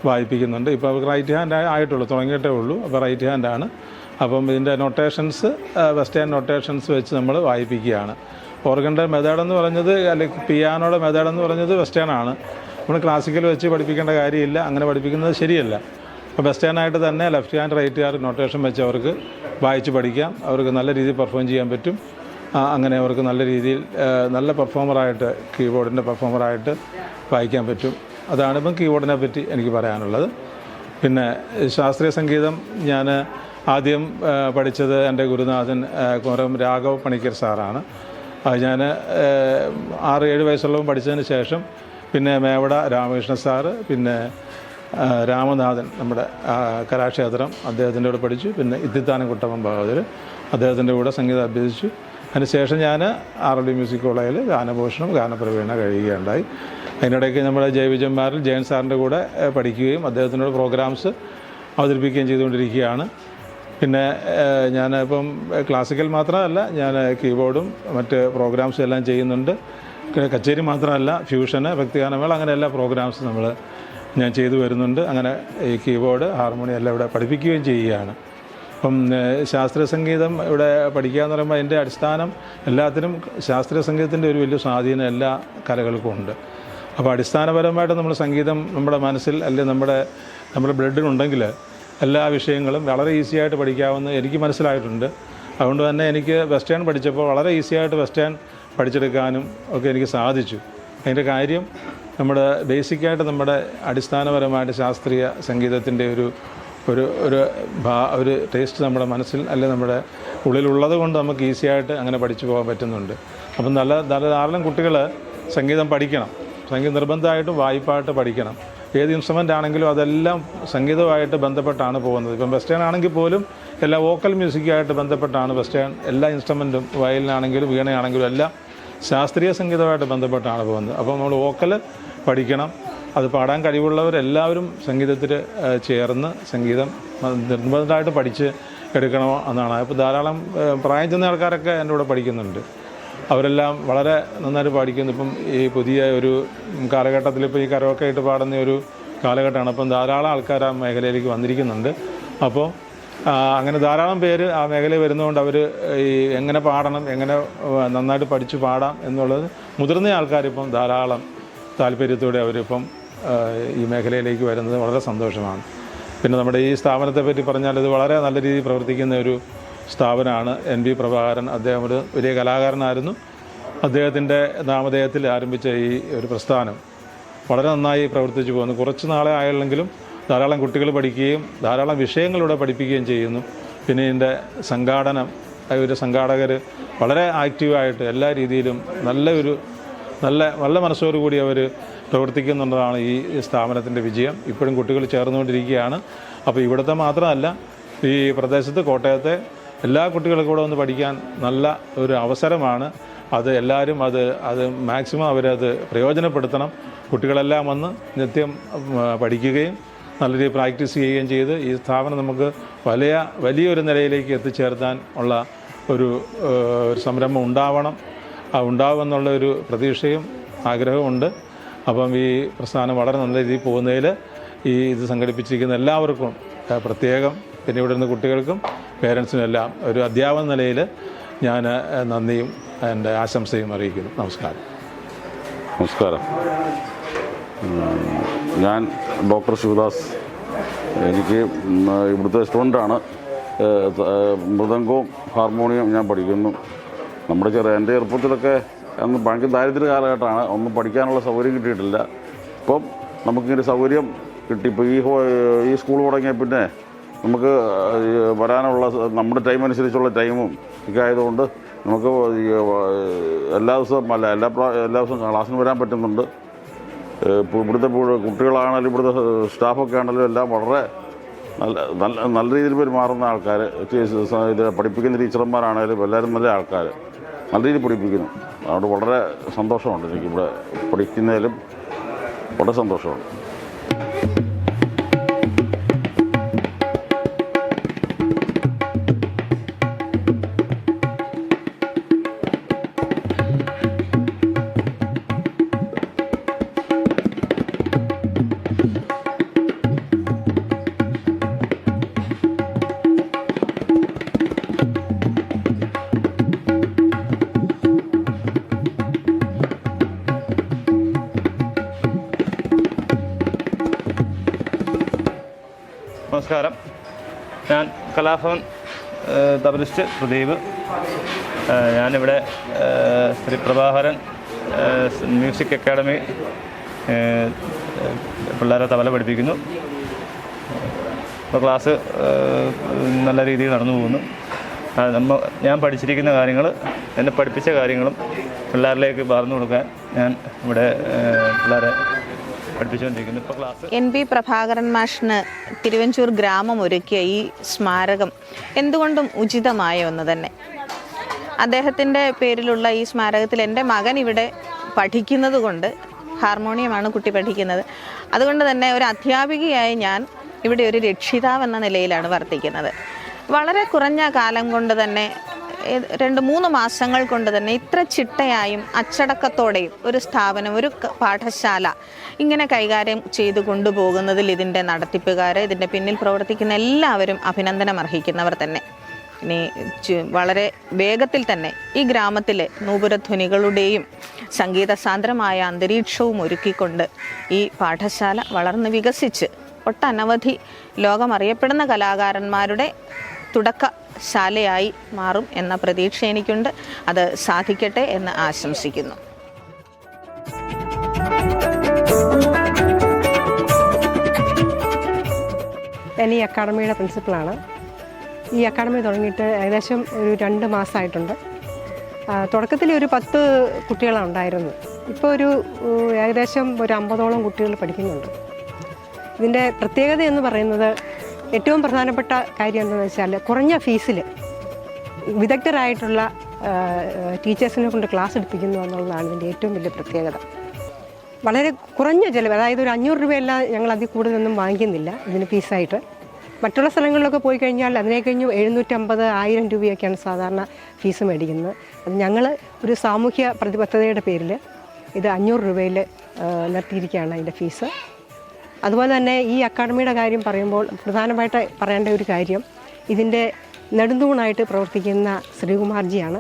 വായിപ്പിക്കുന്നുണ്ട്. ഇപ്പോൾ അവർക്ക് റൈറ്റ് ഹാൻഡ് ആയിട്ടുള്ളൂ, തുടങ്ങിയിട്ടേ ഉള്ളൂ. അപ്പോൾ റൈറ്റ് ഹാൻഡാണ്. അപ്പം ഇതിൻ്റെ നൊട്ടേഷൻസ് വെസ്റ്റേൺ നൊട്ടേഷൻസ് വെച്ച് നമ്മൾ വായിപ്പിക്കുകയാണ്. ഓർഗൻ്റെ മെത്തേഡെന്ന് പറഞ്ഞത്, അല്ലെങ്കിൽ പിയാനോയുടെ മെത്തേഡെന്ന് പറഞ്ഞത് വെസ്റ്റേൺ ആണ്. നമ്മൾ ക്ലാസിക്കൽ വെച്ച് പഠിപ്പിക്കേണ്ട കാര്യമില്ല, അങ്ങനെ പഠിപ്പിക്കുന്നത് ശരിയല്ല. അപ്പോൾ വെസ്റ്റേണായിട്ട് തന്നെ left hand right hand notation വെച്ച് അവർക്ക് വായിച്ച് പഠിക്കാം. അവർക്ക് നല്ല രീതിയിൽ പെർഫോം ചെയ്യാൻ പറ്റും. അങ്ങനെ അവർക്ക് നല്ല രീതിയിൽ നല്ല പെർഫോമറായിട്ട്, കീബോർഡിൻ്റെ പെർഫോമറായിട്ട് വായിക്കാൻ പറ്റും. അതാണ് ഇപ്പം കീബോർഡിനെ പറ്റി എനിക്ക് പറയാനുള്ളത്. പിന്നെ ശാസ്ത്രീയ സംഗീതം ഞാൻ ആദ്യം പഠിച്ചത് എൻ്റെ ഗുരുനാഥൻ കുമരം രാഘവ് പണിക്കർ സാറാണ്. അത് ഞാൻ 6-7 വയസ്സുള്ളതും പഠിച്ചതിന് ശേഷം പിന്നെ മേവട രാമകൃഷ്ണ സാറ്, പിന്നെ രാമനാഥൻ, നമ്മുടെ കലാക്ഷേത്രം, അദ്ദേഹത്തിൻ്റെ കൂടെ പഠിച്ചു. പിന്നെ ഇത്തിത്താനം കുട്ടപ്പൻ ബഹാദൂർ, അദ്ദേഹത്തിൻ്റെ കൂടെ സംഗീതം അഭ്യസിച്ചു. അതിനുശേഷം ഞാൻ RLV മ്യൂസിക് കോളേജിൽ ഗാനഭൂഷണം, ഗാനപ്രവീണ കഴിയുകയുണ്ടായി. അതിനിടയ്ക്ക് നമ്മുടെ ജയവിജയന്മാരിൽ ജയൻ സാറിൻ്റെ കൂടെ പഠിക്കുകയും അദ്ദേഹത്തിനോട് പ്രോഗ്രാംസ് അവതരിപ്പിക്കുകയും ചെയ്തുകൊണ്ടിരിക്കുകയാണ്. പിന്നെ ഞാനിപ്പം ക്ലാസിക്കൽ മാത്രമല്ല, ഞാൻ കീബോർഡും മറ്റ് പ്രോഗ്രാംസും എല്ലാം ചെയ്യുന്നുണ്ട്. കച്ചേരി മാത്രമല്ല, ഫ്യൂഷന്, ഭക്തിഗാനമേള, അങ്ങനെ എല്ലാ പ്രോഗ്രാംസും ഞാൻ ചെയ്തു വരുന്നുണ്ട്. അങ്ങനെ ഈ കീബോർഡ്, ഹാർമോണിയം എല്ലാം ഇവിടെ പഠിപ്പിക്കുകയും ചെയ്യുകയാണ്. അപ്പം ശാസ്ത്രീയ സംഗീതം ഇവിടെ പഠിക്കുക എന്ന് പറയുമ്പോൾ അതിൻ്റെ അടിസ്ഥാനം എല്ലാത്തിനും ശാസ്ത്രീയ സംഗീതത്തിൻ്റെ ഒരു വലിയ സ്വാധീനം എല്ലാ കലകൾക്കും ഉണ്ട്. അപ്പോൾ അടിസ്ഥാനപരമായിട്ട് നമ്മൾ സംഗീതം നമ്മുടെ മനസ്സിൽ, അല്ലെങ്കിൽ നമ്മുടെ ബ്ലഡിലുണ്ടെങ്കിൽ എല്ലാ വിഷയങ്ങളും വളരെ ഈസിയായിട്ട് പഠിക്കാമെന്ന് എനിക്ക് മനസ്സിലായിട്ടുണ്ട്. അതുകൊണ്ട് തന്നെ എനിക്ക് വെസ്റ്റേൺ പഠിച്ചപ്പോൾ വളരെ ഈസിയായിട്ട് വെസ്റ്റേൺ പഠിച്ചെടുക്കാനും ഒക്കെ എനിക്ക് സാധിച്ചു. അതിൻ്റെ കാര്യം നമ്മുടെ ബേസിക്കായിട്ട് നമ്മുടെ അടിസ്ഥാനപരമായിട്ട് ശാസ്ത്രീയ സംഗീതത്തിൻ്റെ ഒരു ടേസ്റ്റ് നമ്മുടെ മനസ്സിൽ, അല്ലെങ്കിൽ നമ്മുടെ ഉള്ളിലുള്ളത് കൊണ്ട് നമുക്ക് ഈസിയായിട്ട് അങ്ങനെ പഠിച്ചു പോകാൻ പറ്റുന്നുണ്ട്. അപ്പം ധാരാളം കുട്ടികൾ സംഗീതം പഠിക്കണം. സംഗീതം നിർബന്ധമായിട്ടും വായ്പായിട്ട് പഠിക്കണം. ഏത് ഇൻസ്ട്രുമെൻ്റ് ആണെങ്കിലും അതെല്ലാം സംഗീതവുമായിട്ട് ബന്ധപ്പെട്ടാണ് പോകുന്നത്. ഇപ്പം വെസ്റ്റേൺ ആണെങ്കിൽ പോലും എല്ലാ വോക്കൽ മ്യൂസിക്കായിട്ട് ബന്ധപ്പെട്ടാണ് വെസ്റ്റേൺ എല്ലാ ഇൻസ്ട്രുമെൻറ്റും, വയലിനാണെങ്കിലും വീണയാണെങ്കിലും എല്ലാം ശാസ്ത്രീയ സംഗീതമായിട്ട് ബന്ധപ്പെട്ടാണ് പോകുന്നത്. അപ്പോൾ നമ്മൾ വോക്കൽ പഠിക്കണം. അത് പാടാൻ കഴിവുള്ളവരെല്ലാവരും സംഗീതത്തിൽ ചേർന്ന് സംഗീതം നിർബന്ധമായിട്ട് പഠിച്ച് എടുക്കണമോ എന്നാണ്. അപ്പോൾ ധാരാളം പ്രായം ചെന്ന ആൾക്കാരൊക്കെ എൻ്റെ കൂടെ പഠിക്കുന്നുണ്ട്. അവരെല്ലാം വളരെ നന്നായിട്ട് പഠിക്കുന്നു. ഇപ്പം ഈ പുതിയ ഒരു കാലഘട്ടത്തിൽ ഇപ്പോൾ ഈ കരോക്കെ ആയിട്ട് പാടുന്ന ഒരു കാലഘട്ടമാണ്. അപ്പം ധാരാളം ആൾക്കാർ ആ മേഖലയിലേക്ക് വന്നിരിക്കുന്നുണ്ട്. അപ്പോൾ അങ്ങനെ ധാരാളം പേര് ആ മേഖലയിൽ വരുന്നതുകൊണ്ട് അവർ ഈ എങ്ങനെ പാടണം, എങ്ങനെ നന്നായിട്ട് പഠിച്ച് പാടാം എന്നുള്ളത് മുതിർന്ന ആൾക്കാരിപ്പം ധാരാളം താല്പര്യത്തോടെ അവരിപ്പം ഈ മേഖലയിലേക്ക് വരുന്നത് വളരെ സന്തോഷമാണ്. പിന്നെ നമ്മുടെ ഈ സ്ഥാപനത്തെ പറ്റി പറഞ്ഞാൽ ഇത് വളരെ നല്ല രീതിയിൽ പ്രവർത്തിക്കുന്ന ഒരു സ്ഥാപനമാണ്. NB പ്രഭാകരൻ, അദ്ദേഹം ഒരു വലിയ കലാകാരനായിരുന്നു. അദ്ദേഹത്തിൻ്റെ നാമധേയത്തിൽ ആരംഭിച്ച ഈ ഒരു പ്രസ്ഥാനം വളരെ നന്നായി പ്രവർത്തിച്ചു പോകുന്നു. കുറച്ച് നാളെ ആയെങ്കിലും ധാരാളം കുട്ടികൾ പഠിക്കുകയും ധാരാളം വിഷയങ്ങളിലൂടെ പഠിപ്പിക്കുകയും ചെയ്യുന്നു. പിന്നെ ഇതിൻ്റെ സംഘാടകർ വളരെ ആക്റ്റീവായിട്ട് എല്ലാ രീതിയിലും നല്ല മനസ്സോടുകൂടി അവർ പ്രവർത്തിക്കുന്നുള്ളതാണ് ഈ സ്ഥാപനത്തിൻ്റെ വിജയം. ഇപ്പോഴും കുട്ടികൾ ചേർന്നുകൊണ്ടിരിക്കുകയാണ്. അപ്പോൾ ഇവിടുത്തെ മാത്രമല്ല, ഈ പ്രദേശത്ത് കോട്ടയത്തെ എല്ലാ കുട്ടികൾക്കും കൂടെ ഒന്ന് പഠിക്കാൻ നല്ല ഒരു അവസരമാണ്. അത് എല്ലാവരും അത് മാക്സിമം അവരത് പ്രയോജനപ്പെടുത്തണം. കുട്ടികളെല്ലാം വന്ന് നിത്യം പഠിക്കുകയും നല്ല രീതിയിൽ പ്രാക്ടീസ് ചെയ്യുകയും ചെയ്ത് ഈ സ്ഥാപനം നമുക്ക് വലിയൊരു നിലയിലേക്ക് എത്തിച്ചേർത്താൻ ഉള്ള ഒരു സംരംഭം ഉണ്ടാവുമെന്നുള്ള ഒരു പ്രതീക്ഷയും ആഗ്രഹമുണ്ട്. അപ്പം ഈ പ്രസ്ഥാനം വളരെ നല്ല രീതിയിൽ പോകുന്നതിൽ ഇത് സംഘടിപ്പിച്ചിരിക്കുന്ന എല്ലാവർക്കും പ്രത്യേകം, പിന്നെ ഇവിടെ നിന്ന് കുട്ടികൾക്കും പേരൻസിനും എല്ലാം ഒരു അധ്യാപന നിലയിൽ ഞാൻ നന്ദിയും എൻ്റെ ആശംസയും അറിയിക്കുന്നു. നമസ്കാരം. ഞാൻ ഡോക്ടർ ശിവദാസ്. എനിക്ക് ഇവിടുത്തെ സ്റ്റുഡൻ്റാണ്. മൃദംഗവും ഹാർമോണിയം ഞാൻ പഠിക്കുന്നു. എൻ്റെ ചെറുപ്പത്തിലൊക്കെ അന്ന് ഭയങ്കര ദാരിദ്ര്യ കാലഘട്ടമാണ്, ഒന്നും പഠിക്കാനുള്ള സൗകര്യം കിട്ടിയിട്ടില്ല. ഇപ്പം നമുക്കിങ്ങനെ സൗകര്യം കിട്ടി. ഇപ്പോൾ ഈ സ്കൂൾ തുടങ്ങിയ പിന്നെ നമുക്ക് വരാനുള്ള നമ്മുടെ ടൈം അനുസരിച്ചുള്ള ടൈമും ഒക്കെ ആയതുകൊണ്ട് നമുക്ക് എല്ലാ ദിവസവും എല്ലാ ദിവസവും ക്ലാസ്സിന് വരാൻ പറ്റുന്നുണ്ട്. ഇവിടുത്തെ കുട്ടികളാണെങ്കിലും ഇവിടുത്തെ സ്റ്റാഫൊക്കെ ആണെങ്കിലും എല്ലാം വളരെ നല്ല രീതിയിൽ പെരുമാറുന്ന ആൾക്കാർ, ഇത് പഠിപ്പിക്കുന്ന ടീച്ചർമാരാണെങ്കിലും എല്ലാവരും നല്ല ആൾക്കാർ, നല്ല രീതിയിൽ പഠിപ്പിക്കുന്നു. അതുകൊണ്ട് വളരെ സന്തോഷമുണ്ട് എനിക്കിവിടെ പഠിക്കുന്നതിലും വളരെ സന്തോഷമുണ്ട്. നമസ്കാരം, ഞാൻ കലാഭവൻ തബലിസ്റ്റ് പ്രദീപ്. ഞാനിവിടെ ശ്രീ പ്രഭാകരൻ മ്യൂസിക് അക്കാഡമി പിള്ളേരെ തബല പഠിപ്പിക്കുന്നു. ഇപ്പോൾ ക്ലാസ് നല്ല രീതിയിൽ നടന്നു പോകുന്നു. ഞാൻ പഠിച്ചിരിക്കുന്ന കാര്യങ്ങൾ, എന്നെ പഠിപ്പിച്ച കാര്യങ്ങളും പിള്ളേരിലേക്ക് പറഞ്ഞു കൊടുക്കാൻ ഞാൻ ഇവിടെ പിള്ളേരെ പഠിപ്പിച്ചുകൊണ്ടിരിക്കുന്നു. ഇപ്പോൾ ക്ലാസ് NB പ്രഭാകരൻ മാഷിന് തിരുവഞ്ചൂർ ഗ്രാമം ഒരുക്കിയ ഈ സ്മാരകം എന്തുകൊണ്ടും ഉചിതമായ ഒന്ന് തന്നെ. അദ്ദേഹത്തിൻ്റെ പേരിലുള്ള ഈ സ്മാരകത്തിൽ എൻ്റെ മകൻ ഇവിടെ പഠിക്കുന്നത് കൊണ്ട്, ഹാർമോണിയമാണ് കുട്ടി പഠിക്കുന്നത്, അതുകൊണ്ട് തന്നെ ഒരു അധ്യാപികയായി ഞാൻ ഇവിടെ ഒരു രക്ഷിതാവ് എന്ന നിലയിലാണ് വർത്തിക്കുന്നത്. വളരെ കുറഞ്ഞ കാലം കൊണ്ട് തന്നെ 2-3 മാസങ്ങൾ കൊണ്ട് തന്നെ ഇത്ര ചിട്ടയായും അച്ചടക്കത്തോടെയും ഒരു സ്ഥാപനം, ഒരു പാഠശാല ഇങ്ങനെ കൈകാര്യം ചെയ്തു കൊണ്ടുപോകുന്നതിൽ ഇതിൻ്റെ നടത്തിപ്പുകാർ, ഇതിൻ്റെ പിന്നിൽ പ്രവർത്തിക്കുന്ന എല്ലാവരും അഭിനന്ദനം അർഹിക്കുന്നവർ തന്നെ. ഇനി വളരെ വേഗത്തിൽ തന്നെ ഈ ഗ്രാമത്തിലെ നൂപുരധ്വനികളുടെയും സംഗീതസാന്ദ്രമായ അന്തരീക്ഷവും ഒരുക്കിക്കൊണ്ട് ഈ പാഠശാല വളർന്ന് വികസിച്ച് ഒട്ടനവധി ലോകമറിയപ്പെടുന്ന കലാകാരന്മാരുടെ തുടക്കശാലയായി മാറും എന്ന പ്രതീക്ഷ എനിക്കുണ്ട്. അത് സാധിക്കട്ടെ എന്ന് ആശംസിക്കുന്നു. ഞാൻ ഈ അക്കാഡമിയുടെ പ്രിൻസിപ്പളാണ്. ഈ അക്കാഡമി തുടങ്ങിയിട്ട് ഏകദേശം ഒരു 2 മാസമായിട്ടുണ്ട്. തുടക്കത്തിൽ ഒരു 10 കുട്ടികളാണ് ഉണ്ടായിരുന്നത്. ഇപ്പോൾ ഏകദേശം ഒരു 50ഓളം കുട്ടികൾ പഠിക്കുന്നുണ്ട്. ഇതിൻ്റെ പ്രത്യേകത എന്ന് പറയുന്നത്, ഏറ്റവും പ്രധാനപ്പെട്ട കാര്യം എന്താണെന്ന് വെച്ചാൽ കുറഞ്ഞ ഫീസിൽ വിദഗ്ധരായിട്ടുള്ള ടീച്ചേഴ്സിനെ കൊണ്ട് ക്ലാസ് എടുപ്പിക്കുന്നു എന്നുള്ളതാണ് ഇതിൻ്റെ ഏറ്റവും വലിയ പ്രത്യേകത. വളരെ കുറഞ്ഞ ചിലവ്, അതായത് ഒരു 500 രൂപയെല്ലാം ഞങ്ങൾ അതിൽ കൂടുതലൊന്നും വാങ്ങിക്കുന്നില്ല ഇതിന് ഫീസായിട്ട്. മറ്റുള്ള സ്ഥലങ്ങളിലൊക്കെ പോയി കഴിഞ്ഞാൽ അതിനെ കഴിഞ്ഞ് 750, 1000 രൂപയൊക്കെയാണ് സാധാരണ ഫീസ് മേടിക്കുന്നത്. അത് ഞങ്ങൾ ഒരു സാമൂഹ്യ പ്രതിബദ്ധതയുടെ പേരിൽ ഇത് 500 രൂപയിൽ നിർത്തിയിരിക്കുകയാണ് അതിൻ്റെ ഫീസ്. അതുപോലെ തന്നെ ഈ അക്കാഡമിയുടെ കാര്യം പറയുമ്പോൾ പ്രധാനമായിട്ട് പറയേണ്ട ഒരു കാര്യം, ഇതിൻ്റെ നെടുന്തൂണായിട്ട് പ്രവർത്തിക്കുന്ന ശ്രീകുമാർജിയാണ്.